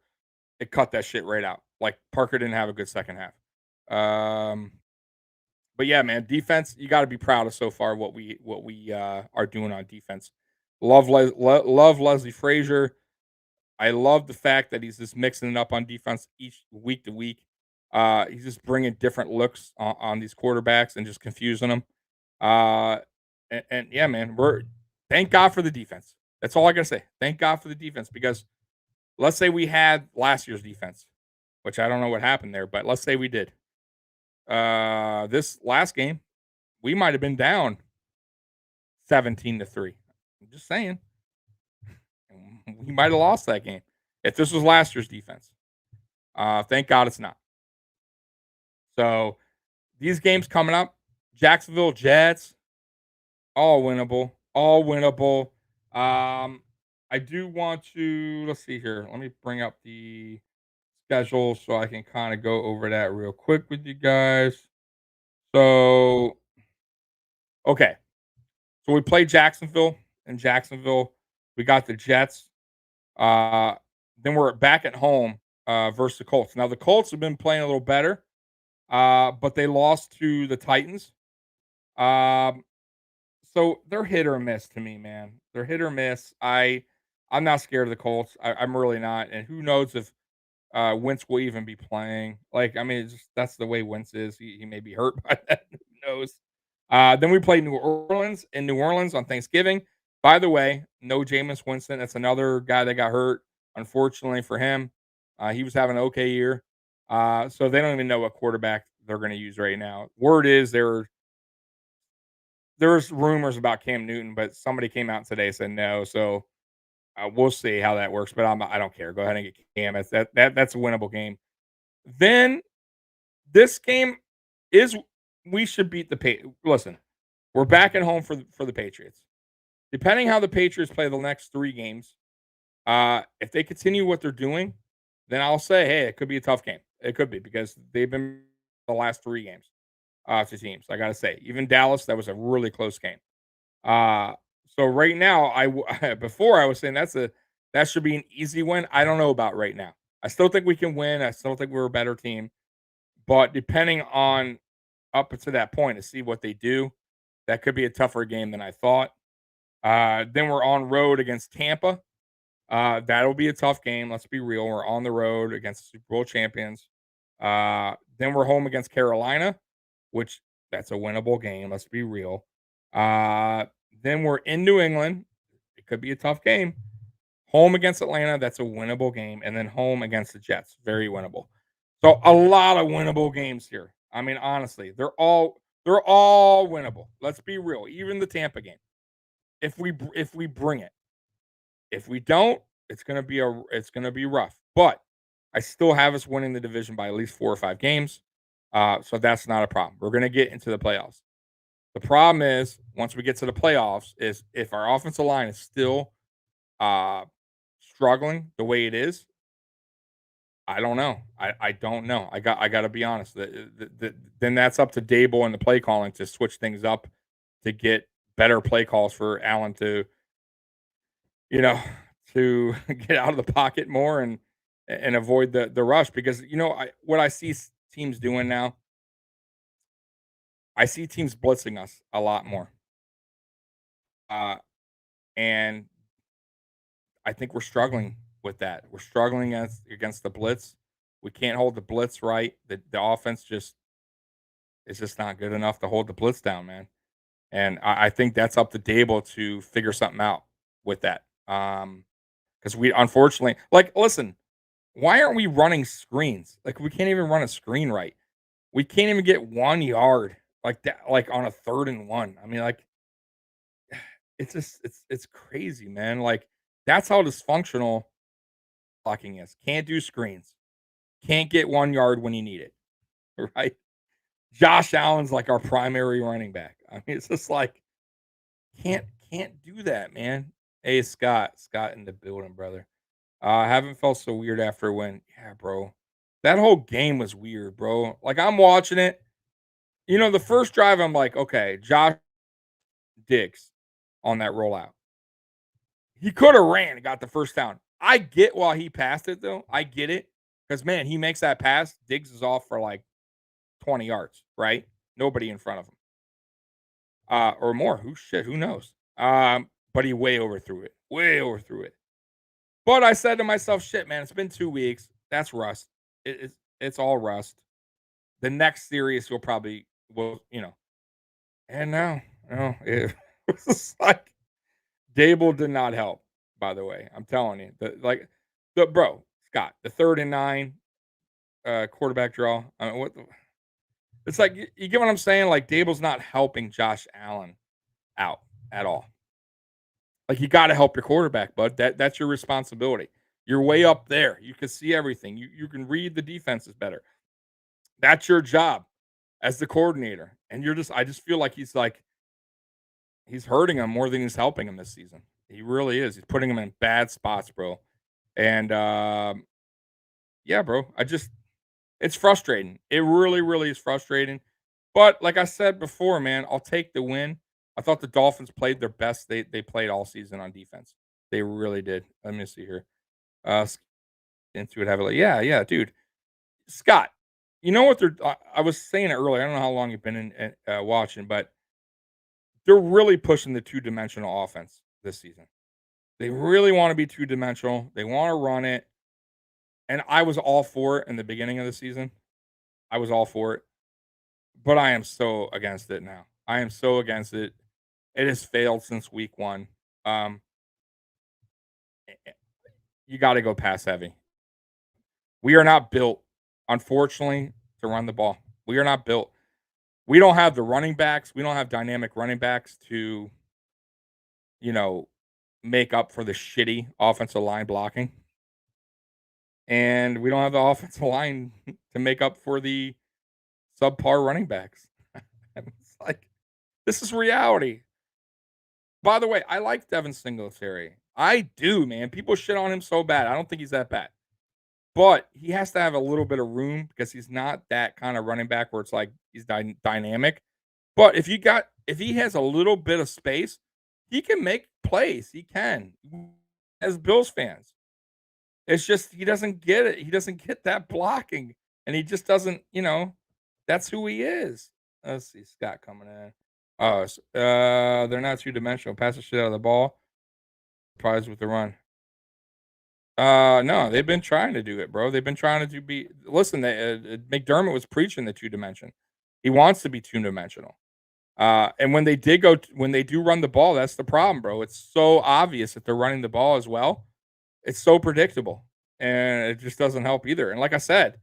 it cut that shit right out. Like Parker didn't have a good second half. But yeah, man, defense, you got to be proud of so far what we are doing on defense. Love Leslie Frazier. I love the fact that he's just mixing it up on defense each week to week. He's just bringing different looks on these quarterbacks and just confusing them. And yeah, man, thank God for the defense. That's all I gotta say. Thank God for the defense because let's say we had last year's defense, which I don't know what happened there, but let's say we did. This last game, we might have been down 17-3. I'm just saying. We might have lost that game if this was last year's defense. Thank God it's not. So these games coming up, Jacksonville Jets, all winnable, all winnable. I do want to let's see here. Let me bring up the schedule so I can kind of go over that real quick with you guys. So, okay. So we played Jacksonville. In Jacksonville, we got the Jets. Uh, then we're back at home versus the Colts. Now the Colts have been playing a little better, but they lost to the Titans. Um, so they're hit or miss to me, man. They're hit or miss. I'm not scared of the Colts. I'm really not. And who knows if Wentz will even be playing. Like, I mean, that's the way Wentz is. He may be hurt by that. Who knows? Then we played New Orleans in New Orleans on Thanksgiving. By the way, no Jameis Winston. That's another guy that got hurt. Unfortunately for him, he was having an okay year. So they don't even know what quarterback they're going to use right now. Word is there's rumors about Cam Newton, but somebody came out today and said no. So we'll see how that works. But I don't care. Go ahead and get Cam. That's a winnable game. Then this game is we should beat the Listen, we're back at home for the Patriots. Depending how the Patriots play the next 3 games, if they continue what they're doing, then I'll say, hey, it could be a tough game. It could be because they've been the last 3 games to teams. I got to say, even Dallas, that was a really close game. So right now, before I was saying that should be an easy win. I don't know about right now. I still think we can win. I still think we're a better team, but depending on up to that point to see what they do, that could be a tougher game than I thought. Then we're on road against Tampa. That'll be a tough game. Let's be real. We're on the road against the Super Bowl champions. Then we're home against Carolina, which that's a winnable game. Let's be real. Then we're in New England. It could be a tough game. Home against Atlanta. That's a winnable game. And then home against the Jets. Very winnable. So a lot of winnable games here. I mean, honestly, they're all winnable. Let's be real. Even the Tampa game. If we bring it. If we don't, it's gonna be rough. But I still have us winning the division by at least 4 or 5 games. So that's not a problem. We're gonna get into the playoffs. The problem is once we get to the playoffs, is if our offensive line is still struggling the way it is, I don't know. I don't know. I got to be honest. Then that's up to Dable and the play calling to switch things up to get better play calls for Allen to you know, to get out of the pocket more and avoid the rush because what I see teams doing now, I see teams blitzing us a lot more, uh, and I think we're struggling with that. We're struggling against the blitz. We can't hold the blitz right. The offense just is just not good enough to hold the blitz down, man. And I think that's up to Dable to figure something out with that. Because we unfortunately listen. Why aren't we running screens? Like we can't even run a screen right. We can't even get 1 yard like that, like on a 3rd and 1. I mean, like it's just it's crazy, man. Like that's how dysfunctional blocking is. Can't do screens. Can't get 1 yard when you need it. Right? Josh Allen's like our primary running back. I mean, it's just like can't can't do that, man. Hey, Scott in the building, brother. I haven't felt so weird after when, yeah, bro. That whole game was weird, bro. Like I'm watching it. The first drive, I'm like, okay, Josh Diggs on that rollout. He could have ran and got the first down. I get why he passed it though. I get it. Because man, he makes that pass. Diggs is off for like 20 yards, right? Nobody in front of him. Or more. Who knows? But he way overthrew it. Way overthrew it. But I said to myself, shit, man, it's been 2 weeks. That's rust. It's all rust. The next series will probably and now, It's just like Dable did not help, by the way. I'm telling you. Bro, Scott, the 3rd and 9 quarterback draw. I mean, it's like you get what I'm saying? Like Dable's not helping Josh Allen out at all. Like you got to help your quarterback, bud. That's your responsibility. You're way up there. You can see everything. You can read the defenses better. That's your job as the coordinator. And I just feel like he's hurting him more than he's helping him this season. He really is. He's putting him in bad spots, bro. And yeah, bro. It's frustrating. It really, really is frustrating. But like I said before, man, I'll take the win. I thought the Dolphins played their best they played all season on defense. They really did. Let me see here. Into it heavily. Yeah, dude. Scott, you know what I was saying it earlier. I don't know how long you've been in watching, but they're really pushing the two-dimensional offense this season. They really want to be two-dimensional. They want to run it. And I was all for it in the beginning of the season. I was all for it. But I am so against it now. I am so against it. It has failed since week 1. You got to go pass heavy. We are not built, unfortunately, to run the ball. We are not built. We don't have the running backs. We don't have dynamic running backs to, make up for the shitty offensive line blocking. And we don't have the offensive line to make up for the subpar running backs. It's like, this is reality. By the way, I like Devin Singletary. I do, man. People shit on him so bad. I don't think he's that bad. But he has to have a little bit of room because he's not that kind of running back where it's like he's dynamic. But if he has a little bit of space, he can make plays. He can. As Bills fans. It's just he doesn't get it. He doesn't get that blocking. And he just doesn't, that's who he is. Let's see, Scott coming in. Oh, they're not two-dimensional. Pass the shit out of the ball. Surprised with the run. No, they've been trying to do it, bro. They've been trying to listen, McDermott was preaching the two-dimension. He wants to be two-dimensional. And when they do run the ball, that's the problem, bro. It's so obvious that they're running the ball as well. It's so predictable, and it just doesn't help either. And like I said,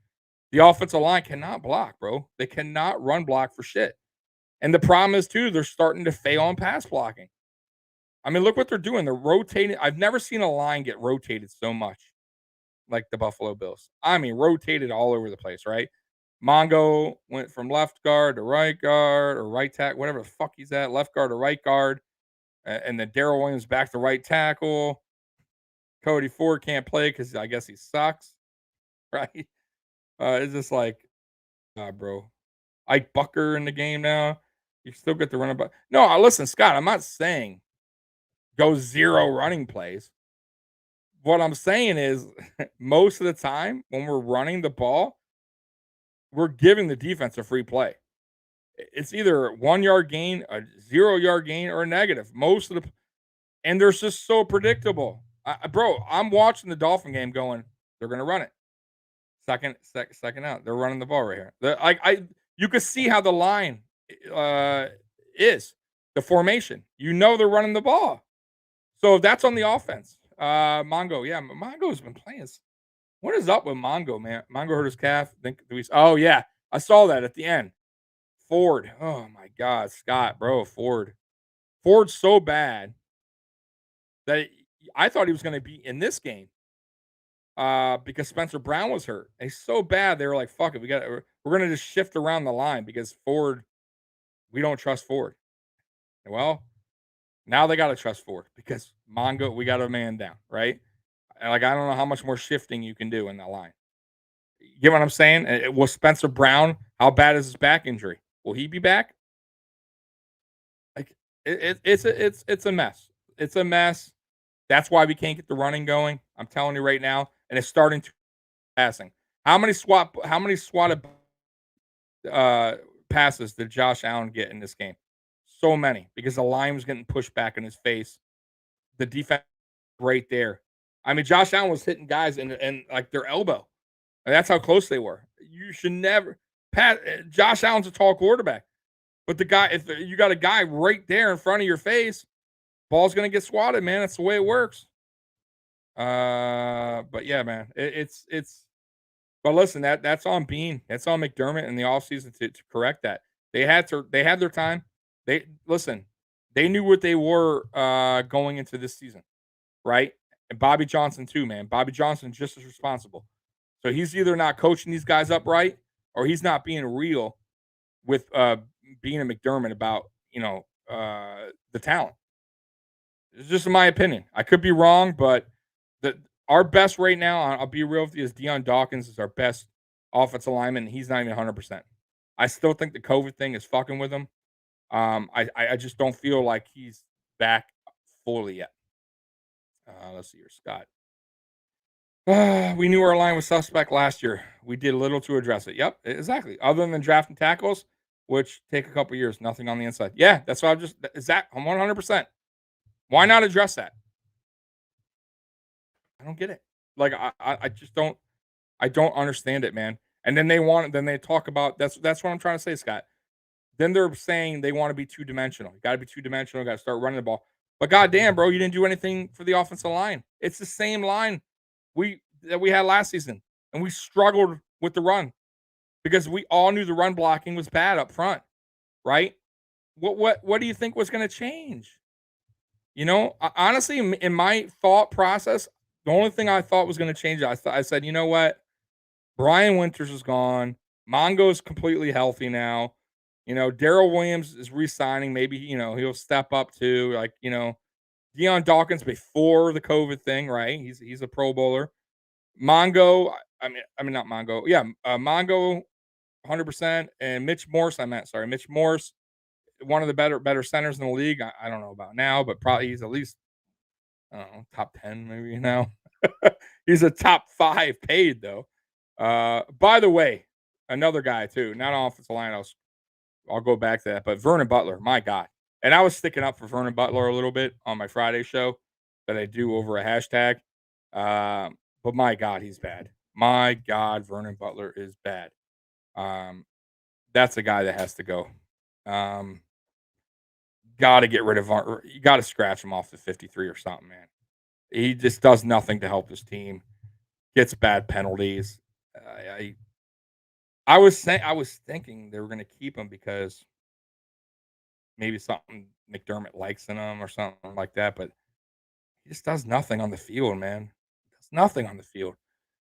the offensive line cannot block, bro. They cannot run block for shit. And the problem is, too, they're starting to fail on pass blocking. I mean, look what they're doing. They're rotating. I've never seen a line get rotated so much like the Buffalo Bills. I mean, rotated all over the place, right? Mongo went from left guard to right guard or right tackle, whatever the fuck he's at, left guard to right guard. And then Darrell Williams back to right tackle. Cody Ford can't play because I guess he sucks, right? It's just like, bro. Ike Bucker in the game now. You still get the running back. No, listen, Scott, I'm not saying go 0 running plays. What I'm saying is most of the time when we're running the ball, we're giving the defense a free play. It's either a 1-yard gain, a 0-yard gain, or a negative. And they're just so predictable. Bro, I'm watching the Dolphin game going, they're going to run it. Second out. They're running the ball right here. You can see how the line is, the formation. They're running the ball. So that's on the offense. Mongo, yeah, Mongo's been playing. What is up with Mongo, man? Mongo hurt his calf. Oh, yeah, I saw that at the end. Ford, oh my God, Scott, bro, Ford's so bad that I thought he was going to be in this game because Spencer Brown was hurt. And he's so bad, they were like, fuck it, we're going to just shift around the line because Ford, we don't trust Ford. Well, now they got to trust Ford because Mongo, we got a man down, right? And I don't know how much more shifting you can do in that line. You get what I'm saying? Was Spencer Brown, how bad is his back injury? Will he be back? Like it's a mess. It's a mess. That's why we can't get the running going. I'm telling you right now, and it's starting to passing. How many swatted passes did Josh Allen get in this game? So many because the line was getting pushed back in his face. The defense right there. I mean, Josh Allen was hitting guys in like their elbow. And that's how close they were. You should never pass. Josh Allen's a tall quarterback. But the guy, if you got a guy right there in front of your face, ball's gonna get swatted, man. That's the way it works. But yeah, man, it's. But listen, that's on Bean. That's on McDermott in the offseason to correct that. They had their time. They listen. They knew what they were going into this season, right? And Bobby Johnson too, man. Bobby Johnson just as responsible. So he's either not coaching these guys up right, or he's not being real with being a McDermott about the talent. It's just my opinion. I could be wrong, but our best right now, I'll be real with you, is Deion Dawkins is our best offensive lineman. And he's not even 100%. I still think the COVID thing is fucking with him. I just don't feel like he's back fully yet. Let's see here, Scott. We knew our line was suspect last year. We did little to address it. Yep, exactly. Other than drafting tackles, which take a couple years, nothing on the inside. Yeah, that's what I'm 100%. Why not address that? I don't get it. Like I just don't. I don't understand it, man. And then they talk about that's what I'm trying to say, Scott. Then they're saying they want to be two dimensional. You got to be two dimensional. Got to start running the ball. But goddamn, bro, you didn't do anything for the offensive line. It's the same line that we had last season, and we struggled with the run because we all knew the run blocking was bad up front, right? What do you think was going to change? Honestly, in my thought process, the only thing I thought was going to change, I said, you know what? Brian Winters is gone. Mongo's completely healthy now. Daryl Williams is re-signing. Maybe, he'll step up too. Like, Deion Dawkins before the COVID thing, right? He's a Pro Bowler. Mongo, I mean not Mongo. Yeah, Mongo 100%. And Mitch Morris, Mitch Morris, one of the better centers in the league. I don't know about now, but probably he's at least, I don't know, top 10 maybe now. He's a top 5 paid though. By the way, another guy too, not on offensive line. I'll go back to that, but Vernon Butler, my God. And I was sticking up for Vernon Butler a little bit on my Friday show that I do over a hashtag. But my God, he's bad. My God, Vernon Butler is bad. That's a guy that has to go. Got to get rid of. You got to scratch him off the 53 or something, man. He just does nothing to help his team. Gets bad penalties. I was thinking they were going to keep him because maybe something McDermott likes in him or something like that, but he just does nothing on the field, man. Does nothing on the field.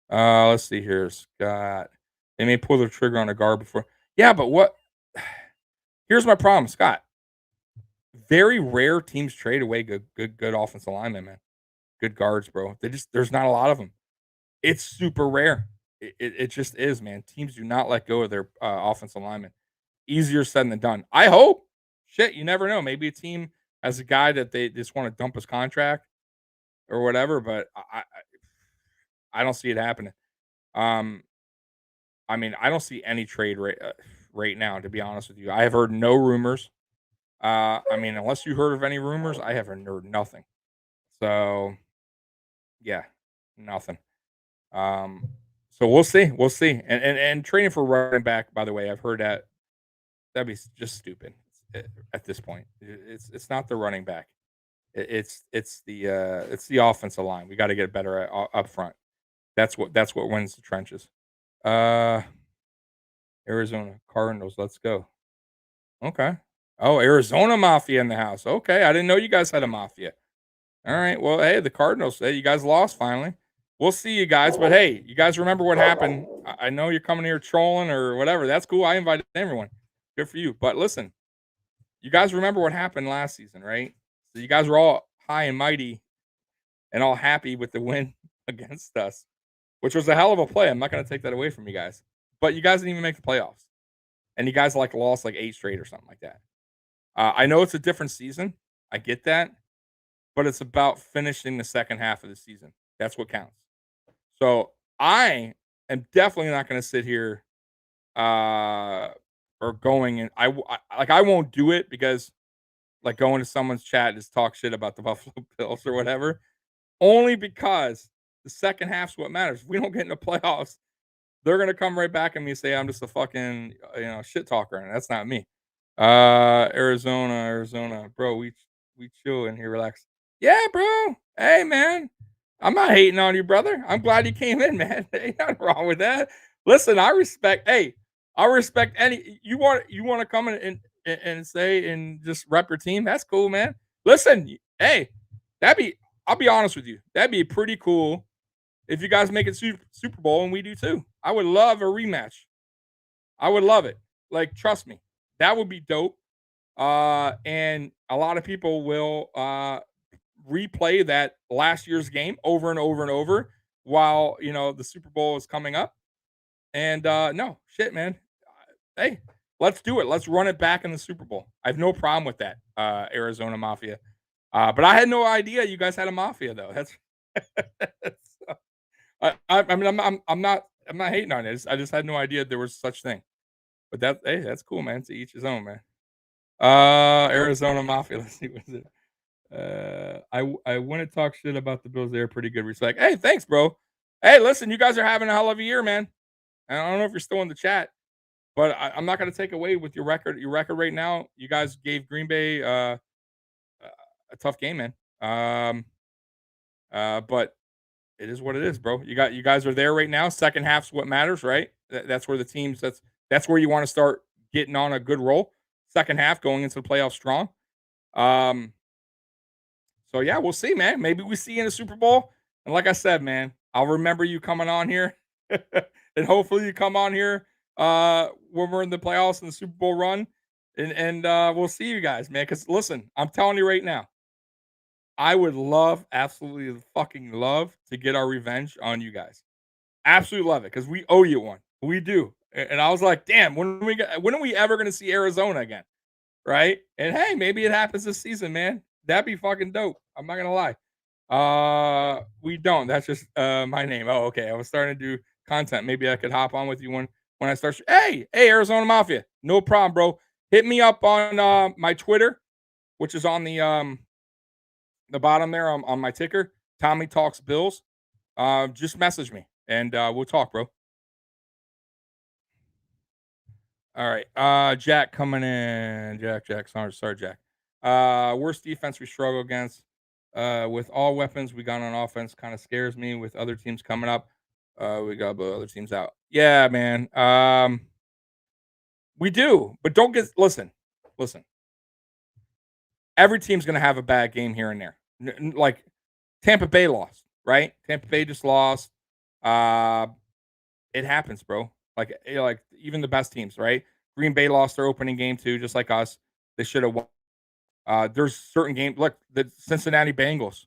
Let's see here, Scott. They may pull the trigger on a guard before. Yeah, but what? Here's my problem, Scott. Very rare teams trade away good offensive linemen, man. Good guards, bro. There's not a lot of them. It's super rare. It just is, man. Teams do not let go of their offensive linemen. Easier said than done. I hope. Shit, you never know. Maybe a team has a guy that they just want to dump his contract or whatever, but I don't see it happening. I don't see any trade right now, to be honest with you. I have heard no rumors. Unless you heard of any rumors, I have heard nothing. So, yeah, nothing. So we'll see. We'll see. And training for running back, by the way, I've heard that'd be just stupid at this point. It's not the running back. It's the offensive line. We got to get better up front. That's what wins the trenches. Arizona Cardinals. Let's go. Okay. Oh, Arizona Mafia in the house. Okay, I didn't know you guys had a Mafia. All right. Well, hey, the Cardinals. Hey, you guys lost finally. We'll see you guys, but hey, you guys remember what happened? I know you're coming here trolling or whatever. That's cool. I invited everyone. Good for you. But listen, you guys remember what happened last season, right? So you guys were all high and mighty and all happy with the win against us, which was a hell of a play. I'm not going to take that away from you guys. But you guys didn't even make the playoffs. And you guys lost 8 straight or something like that. I know it's a different season. I get that. But it's about finishing the second half of the season. That's what counts. So I am definitely not going to sit here or going and I won't do it because going to someone's chat and just talk shit about the Buffalo Bills or whatever. Only because the second half's what matters. If we don't get in the playoffs, they're going to come right back at me and say I'm just a fucking shit talker, and that's not me. Arizona, bro. We chill in here, relax. Yeah, bro. Hey, man. I'm not hating on you, brother. I'm glad you came in, man. Ain't nothing wrong with that. Listen, I respect. Hey, I respect any. You want to come in and say and just rep your team. That's cool, man. Listen, hey, that'd be. I'll be honest with you. That'd be pretty cool if you guys make it Super Bowl and we do too. I would love a rematch. I would love it. Like, trust me, that would be dope. And a lot of people will replay that last year's game over and over and over while the Super Bowl is coming up. And no shit, man. Hey, let's do it. Let's run it back in the Super Bowl. I have no problem with that, Arizona Mafia. But I had no idea you guys had a mafia though. That's I mean I'm not hating on it. I just had no idea there was such thing. But that's cool, man. To each his own, man. Arizona Mafia. Let's see what's it. I want to talk shit about the Bills. They're pretty good. Respect. Hey, thanks, bro. Hey, listen, you guys are having a hell of a year, man. I don't know if you're still in the chat, but I'm not going to take away with your record. Your record right now, you guys gave Green Bay a tough game, man. But it is what it is, bro. You guys are there right now. Second half's what matters, right? That's where the teams. That's where you want to start getting on a good roll. Second half, going into the playoffs strong. Um, So yeah, we'll see, man. Maybe we see you in the Super Bowl. And like I said, man, I'll remember you coming on here. And hopefully you come on here when we're in the playoffs and the Super Bowl run. And we'll see you guys, man. Because listen, I'm telling you right now, I would love, absolutely fucking love to get our revenge on you guys. Absolutely love it because we owe you one. We do. And I was like, damn, when are we ever going to see Arizona again? Right? And hey, maybe it happens this season, man. That'd be fucking dope. I'm not gonna lie. We don't. That's just my name. Oh, okay. I was starting to do content. Maybe I could hop on with you when I start. Hey, Arizona Mafia. No problem, bro. Hit me up on my Twitter, which is on the bottom there on my ticker. Tommy Talks Bills. Just message me and we'll talk, bro. All right. Jack coming in. Jack. Sorry, Jack. Worst defense we struggle against. With all weapons we got on offense kind of scares me with other teams coming up. We got other teams out. Yeah, man. We do, but don't get listen. Every team's gonna have a bad game here and there. Like Tampa Bay lost, right? Tampa Bay just lost. Uh, it happens, bro. Like even the best teams, right? Green Bay lost their opening game too, just like us. They should have won. There's certain games. Look, the Cincinnati Bengals.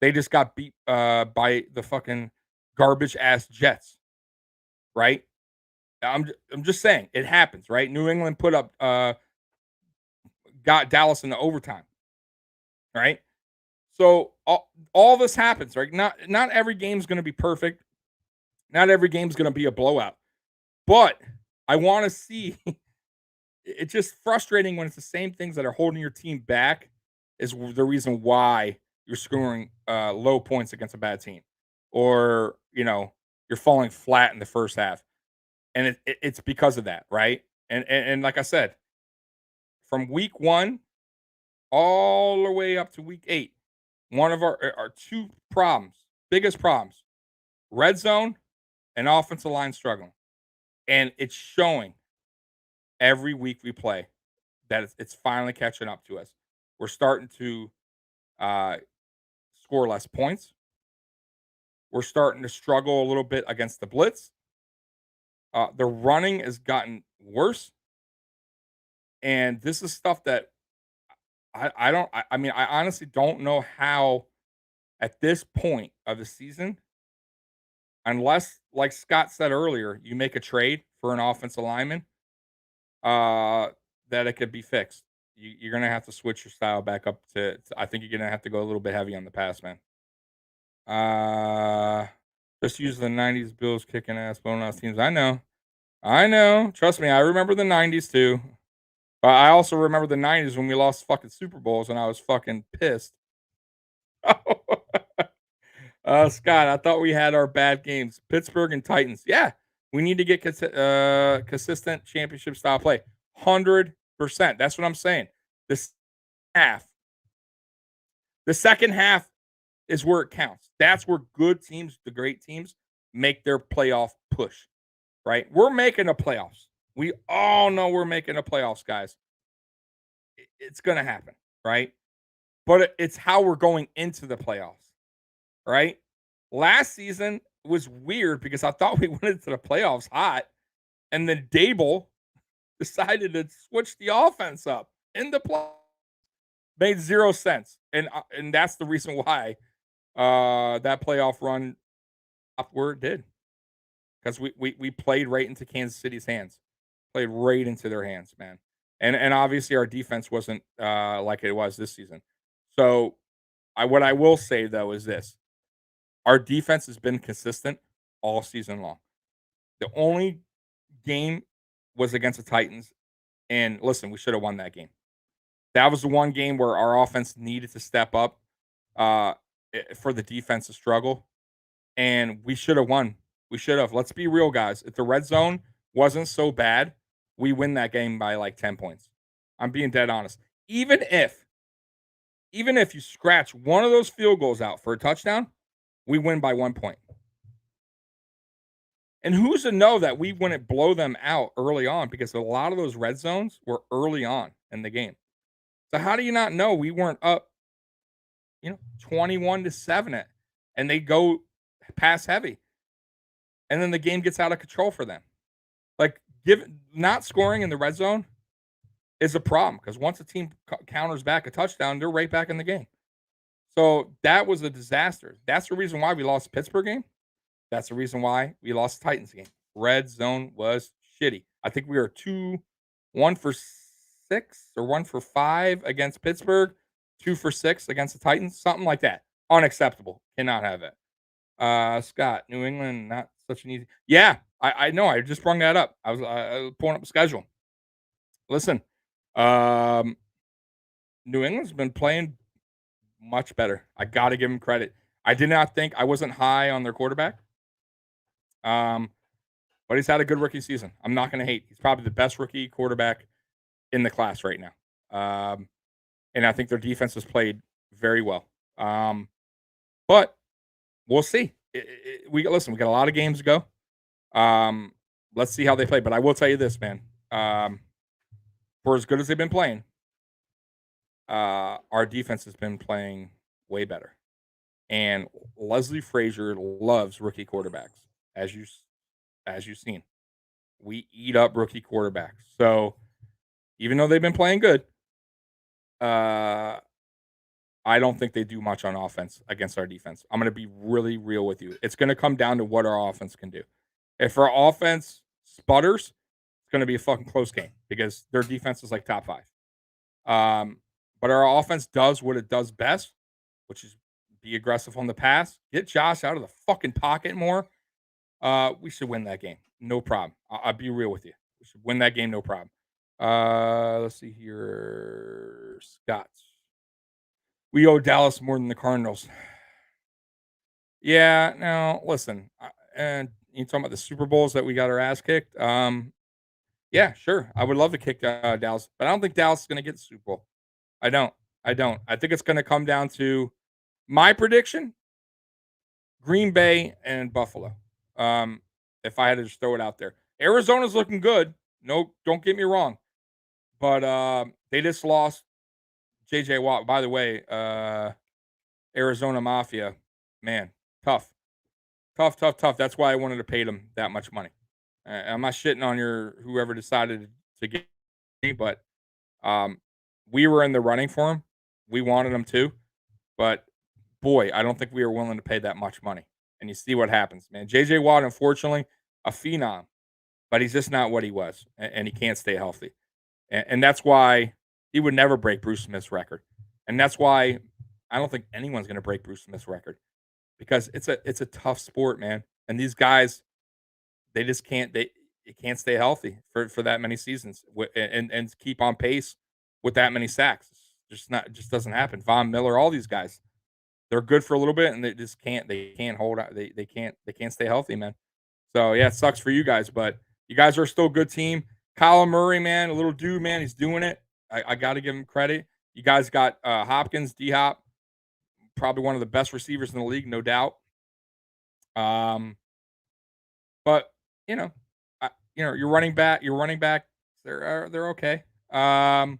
They just got beat by the fucking garbage ass Jets, right? I'm just saying it happens, right? New England put up got Dallas in the overtime, right? So all this happens, right? Not every game's going to be perfect. Not every game's going to be a blowout. But I want to see it's just frustrating when it's the same things that are holding your team back is the reason why you're scoring low points against a bad team, or you're falling flat in the first half, and it's because of that, right? And like I said, from week 1 all the way up to week 8, one of our two biggest problems, red zone and offensive line struggling, and it's showing every week we play that it's finally catching up to us. We're starting to uh, score less points. We're starting to struggle a little bit against the blitz. The running has gotten worse, and this is stuff that I don't. I mean, I honestly don't know how at this point of the season, unless, like Scott said earlier, you make a trade for an offensive lineman, that it could be fixed. You're gonna have to switch your style back up I think you're gonna have to go a little bit heavy on the pass, man. Uh, just use the '90s Bills kicking ass bonus teams. I know. Trust me, I remember the '90s too. But I also remember the '90s when we lost fucking Super Bowls, and I was fucking pissed. Scott, I thought we had our bad games. Pittsburgh and Titans. Yeah, we need to get consistent championship style play. 100% That's what I'm saying. This half, the second half is where it counts. That's where good teams, the great teams, make their playoff push, right? We're making the playoffs. We all know we're making the playoffs, guys. It's going to happen, right? But it's how we're going into the playoffs, right? Last season was weird because I thought we went into the playoffs hot, and then Dable decided to switch the offense up in the playoffs. Made zero sense, and that's the reason why that playoff run up where it did, because we played right into Kansas City's hands, played right into their hands, man, and obviously our defense wasn't like it was this season. So, what I will say though is this: our defense has been consistent all season long. The only game was against the Titans, and listen, we should have won that game. That was the one game where our offense needed to step up for the defense to struggle, and we should have won. We should have. Let's be real, guys. If the red zone wasn't so bad, we win that game by like 10 points. I'm being dead honest. Even if you scratch one of those field goals out for a touchdown, we win by 1 point. And who's to know that we wouldn't blow them out early on, because a lot of those red zones were early on in the game. So how do you not know we weren't up, 21-7 and they go pass heavy, and then the game gets out of control for them? Like, not scoring in the red zone is a problem, because once a team counters back a touchdown, they're right back in the game. So that was a disaster. That's the reason why we lost the Pittsburgh game. That's the reason why we lost the Titans game. Red zone was shitty. I think we were 1 for 6 or 1 for 5 against Pittsburgh, 2 for 6 against the Titans, something like that. Unacceptable. Cannot have it. Scott, New England, not such an easy. Yeah, I know. I just brought that up. I was pulling up the schedule. Listen, New England's been playing much better. I got to give them credit. I wasn't high on their quarterback. But he's had a good rookie season. I'm not going to hate. He's probably the best rookie quarterback in the class right now. And I think their defense has played very well. But we'll see. We got a lot of games to go. Let's see how they play. But I will tell you this, man. For as good as they've been playing, our defense has been playing way better. And Leslie Frazier loves rookie quarterbacks, as you've seen. We eat up rookie quarterbacks. So even though they've been playing good, I don't think they do much on offense against our defense. I'm going to be really real with you. It's going to come down to what our offense can do. If our offense sputters, it's going to be a fucking close game, because their defense is like top 5. But our offense does what it does best, which is be aggressive on the pass, get Josh out of the fucking pocket more. We should win that game. No problem. I'll be real with you. We should win that game. No problem. Let's see here. Scott. We owe Dallas more than the Cardinals. Yeah, now listen. And you talking about the Super Bowls that we got our ass kicked? Yeah, sure. I would love to kick Dallas, but I don't think Dallas is going to get the Super Bowl. I don't. I think it's going to come down to my prediction: Green Bay and Buffalo. If I had to just throw it out there, Arizona's looking good. No, don't get me wrong, but they just lost JJ Watt. By the way, Arizona Mafia, man, tough. That's why I wanted to pay them that much money. I'm not shitting on whoever decided to get me, but we were in the running for him. We wanted him too, but boy, I don't think we were willing to pay that much money. And you see what happens, man. JJ Watt, unfortunately, a phenom, but he's just not what he was, and he can't stay healthy. And that's why he would never break Bruce Smith's record. And that's why I don't think anyone's going to break Bruce Smith's record, because it's a tough sport, man. And these guys, they just can't stay healthy for that many seasons and keep on pace with that many sacks. Just doesn't happen. Von Miller, all these guys, they're good for a little bit, and they can't hold out. They can't stay healthy, man. So yeah, it sucks for you guys, but you guys are still a good team. Kyler Murray, man, a little dude, man, he's doing it. I got to give him credit. You guys got Hopkins, D-Hop, probably one of the best receivers in the league, no doubt. But you know, your running back, they're okay. I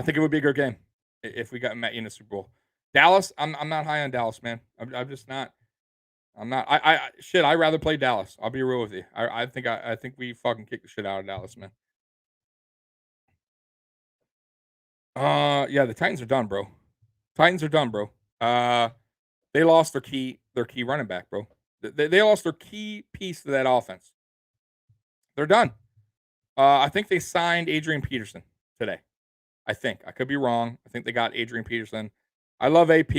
think it would be a good game if we got Met in the Super Bowl. Dallas, I'm not high on Dallas, man. I'm just not. I'm not. I'd rather play Dallas. I'll be real with you. I think we fucking kick the shit out of Dallas, man. Yeah, the Titans are done, bro. Titans are done, bro. They lost their key running back, bro. They lost their key piece to that offense. They're done. I think they signed Adrian Peterson today. I think. I could be wrong. I think they got Adrian Peterson. I love AP.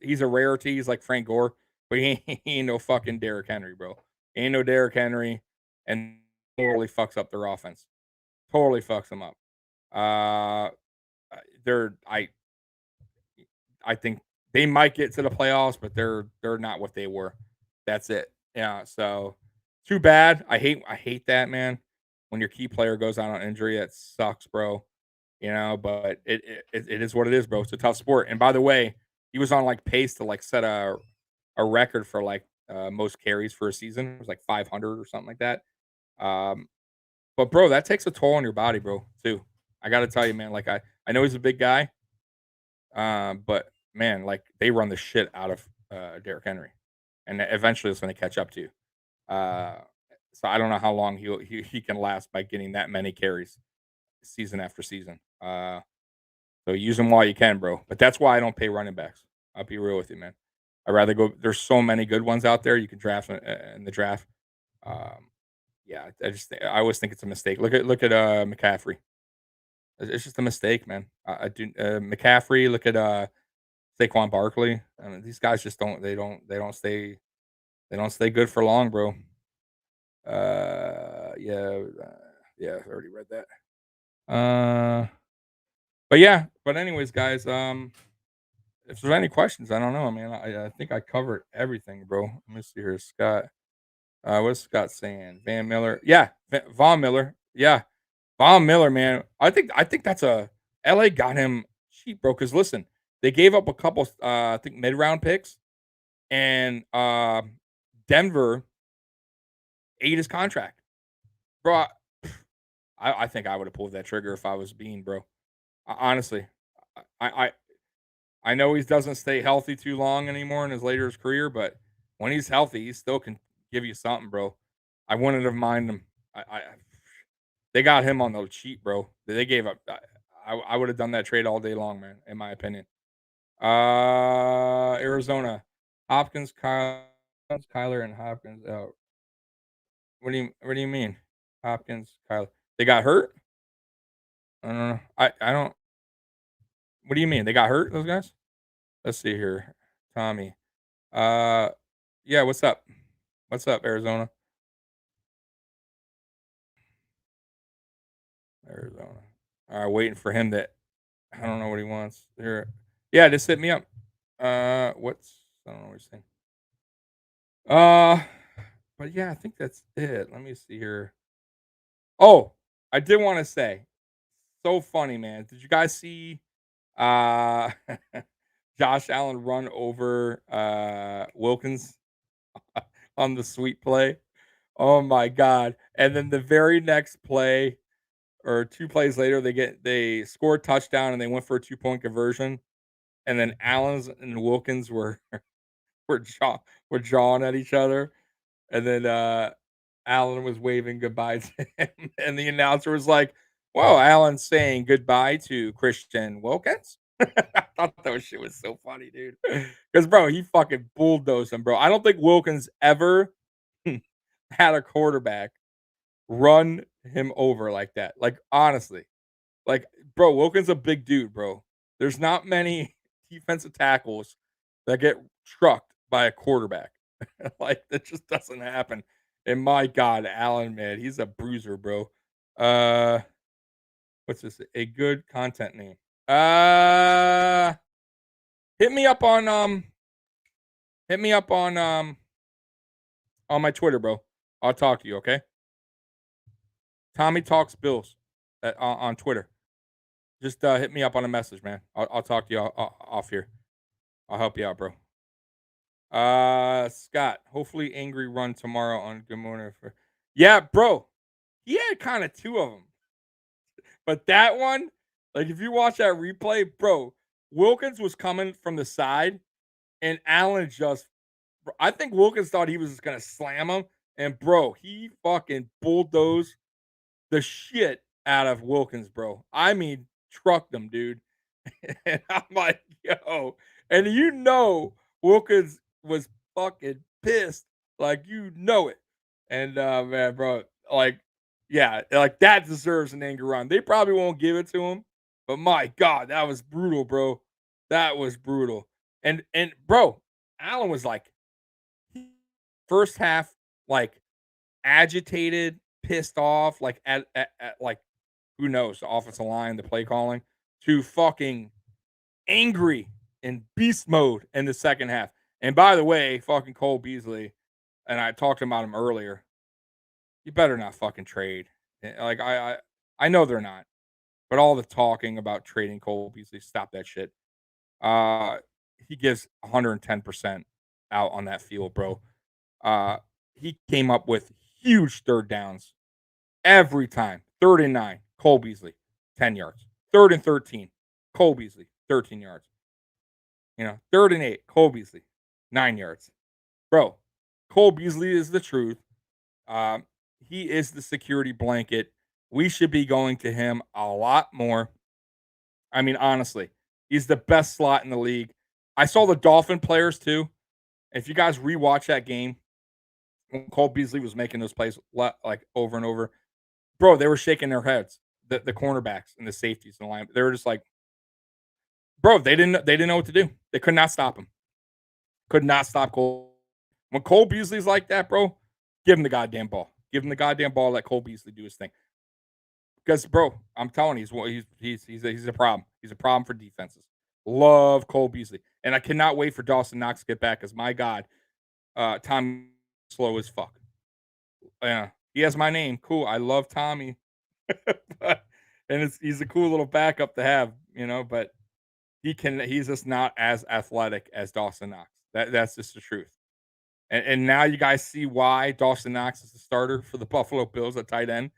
He's a rarity. He's like Frank Gore, but he ain't no fucking Derrick Henry, bro. Ain't no Derrick Henry, and totally fucks up their offense. Totally fucks them up. They're I think they might get to the playoffs, but they're not what they were. That's it. Yeah. So too bad. I hate that, man. When your key player goes out on injury, that sucks, bro. But it is what it is, bro. It's a tough sport. And by the way, he was on like pace to like set a record for like most carries for a season. It was like 500 or something like that. But bro, that takes a toll on your body, bro. Too. I got to tell you, man. Like I know he's a big guy, but man, like they run the shit out of Derrick Henry, and eventually it's going to catch up to you. So I don't know how long he can last by getting that many carries season after season. So use them while you can, bro. But that's why I don't pay running backs. I'll be real with you, man. I'd rather go. There's so many good ones out there you can draft in the draft. Yeah, I always think it's a mistake. Look at McCaffrey. It's just a mistake, man. I do McCaffrey. Look at Saquon Barkley. I mean, these guys just don't. They don't stay. They don't stay good for long, bro. Yeah, yeah. I already read that. But yeah. But anyways, guys. If there's any questions, I don't know, man. I think I covered everything, bro. Let me see here, Scott. What's Scott saying? Van Miller. Yeah, Von Miller. Yeah, Von Miller, man. I think that's a LA got him cheap, bro. Because listen, they gave up a couple, I think mid round picks, and Denver ate his contract, bro. I think I would have pulled that trigger if I was Bean, bro. Honestly, I I know he doesn't stay healthy too long anymore in his later his career, but when he's healthy, he still can give you something, bro. I wouldn't have minded him. They got him on the cheap, bro. They gave up. I would have done that trade all day long, man. In my opinion. Arizona, Hopkins, Kyler, and Hopkins out. What do you mean? Hopkins, Kyler. They got hurt? I don't know. I don't. What do you mean? They got hurt? Those guys? Let's see here. Tommy. Uh, yeah. What's up? What's up, Arizona? Arizona. Waiting for him to. I don't know what he wants here. Yeah, just hit me up. What's I don't know what he's saying. But yeah, I think that's it. Let me see here. Oh, I did want to say, so funny, man. Did you guys see uh Josh Allen run over Wilkins on the sweep play? Oh my god. And then the very next play or two plays later they scored a touchdown and they went for a 2-point conversion. And then Allen's and Wilkins were were jawing at each other. And then Allen was waving goodbye to him, and the announcer was like, "Whoa, Allen's saying goodbye to Christian Wilkins." I thought that shit was so funny, dude. Because bro, he fucking bulldozed him, bro. I don't think Wilkins ever had a quarterback run him over like that. Like honestly, like bro, Wilkins a big dude, bro. There's not many defensive tackles that get trucked by a quarterback. Like that just doesn't happen. And my God, Allen, man, he's a bruiser, bro. Uh, what's this? A good content name. Uh, hit me up on hit me up on my Twitter, bro. I'll talk to you. Okay. Tommy Talks Bills on Twitter. Just hit me up on a message, man. I'll talk to you off here. I'll help you out, bro. Scott, hopefully angry run tomorrow on Good Morning. Yeah, bro. He had kind of two of them. But that one, like if you watch that replay, bro, Wilkins was coming from the side and Allen I think Wilkins thought he was just going to slam him. And, bro, he fucking bulldozed the shit out of Wilkins, bro. I mean, trucked him, dude. And I'm like, yo. And Wilkins was fucking pissed. Like, it. And, man, bro, like, yeah, like that deserves an anger run. They probably won't give it to him. But, my God, that was brutal, bro. That was brutal. And bro, Allen was like, first half, like, agitated, pissed off, like at like who knows, the offensive line, the play calling, to fucking angry in beast mode in the second half. And by the way, fucking Cole Beasley, and I talked about him earlier, you better not fucking trade. Like I know they're not, but all the talking about trading Cole Beasley, stop that shit. He gives 110% out on that field, bro. He came up with huge third downs every time. 3rd and 9, Cole Beasley, 10 yards. 3rd and 13, Cole Beasley, 13 yards. 3rd and 8, Cole Beasley, 9 yards. Bro, Cole Beasley is the truth. He is the security blanket. We should be going to him a lot more. I mean, honestly, he's the best slot in the league. I saw the Dolphin players too. If you guys rewatch that game, when Cole Beasley was making those plays like over and over, bro, they were shaking their heads. The cornerbacks and the safeties in the line, they were just like, bro, they didn't know what to do. They could not stop him. Could not stop Cole. When Cole Beasley's like that, bro, give him the goddamn ball. Give him the goddamn ball. Let Cole Beasley do his thing. Because, bro, I'm telling you, he's a problem. He's a problem for defenses. Love Cole Beasley, and I cannot wait for Dawson Knox to get back. Because my God, Tommy slow as fuck. Yeah, he has my name. Cool. I love Tommy, and he's a cool little backup to have, But he's just not as athletic as Dawson Knox. That's just the truth. And now you guys see why Dawson Knox is the starter for the Buffalo Bills at tight end.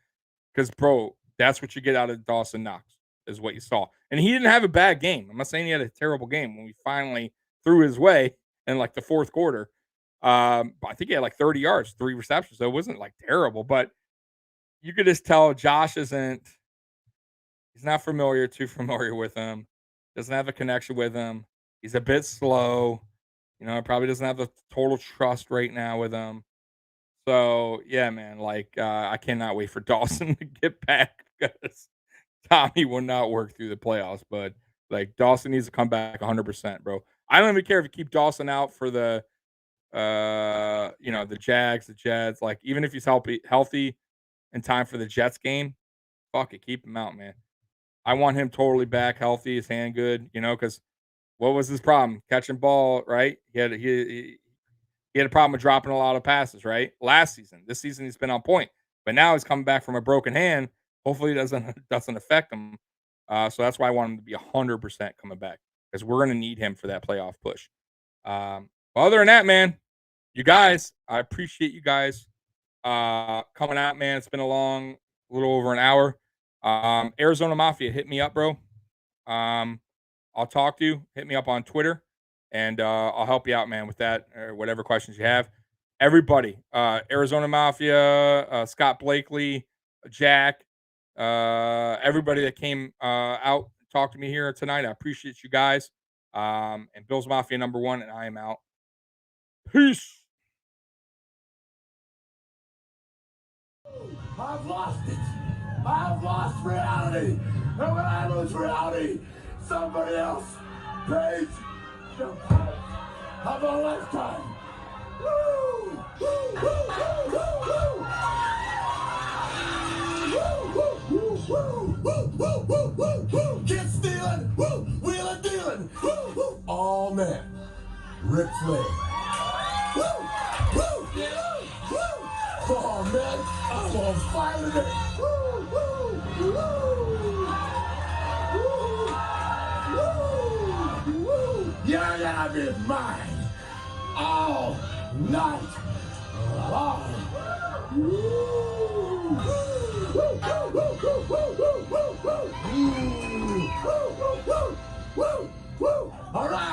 Because, bro, that's what you get out of Dawson Knox, is what you saw. And he didn't have a bad game. I'm not saying he had a terrible game when we finally threw his way in like the fourth quarter. I think he had like 30 yards, 3 receptions. So it wasn't like terrible, but you could just tell Josh he's not too familiar with him. Doesn't have a connection with him. He's a bit slow. Probably doesn't have the total trust right now with him. So, yeah, man, like, I cannot wait for Dawson to get back because Tommy will not work through the playoffs. But, like, Dawson needs to come back 100%, bro. I don't even care if you keep Dawson out for the Jags, the Jets. Like, even if he's healthy in time for the Jets game, fuck it, keep him out, man. I want him totally back, healthy, his hand good, because what was his problem? Catching ball, right? He had a problem with dropping a lot of passes, right? Last season. This season he's been on point. But now he's coming back from a broken hand. Hopefully it doesn't affect him. So that's why I want him to be 100% coming back. Because we're going to need him for that playoff push. Other than that, man, you guys, I appreciate you guys coming out, man. It's been a little over an hour. Arizona Mafia, hit me up, bro. I'll talk to you. Hit me up on Twitter. And I'll help you out, man, with that or whatever questions you have. Everybody, Arizona Mafia, Scott Blakely, Jack, everybody that came out and talked to me here tonight. I appreciate you guys. And Bills Mafia #1, and I am out. Peace. I've lost it. I've lost reality. And when I lose reality, somebody else pays the price of a lifetime. Woo! Woo! Woo! Woo! Woo! Woo! Kid stealing, woo! Wheeling dealing, woo! Woo! All men, Ric Flair. Woo! Woo! Woo! Oh man, I'm on fire today. Woo! time is mine. All night long. All right.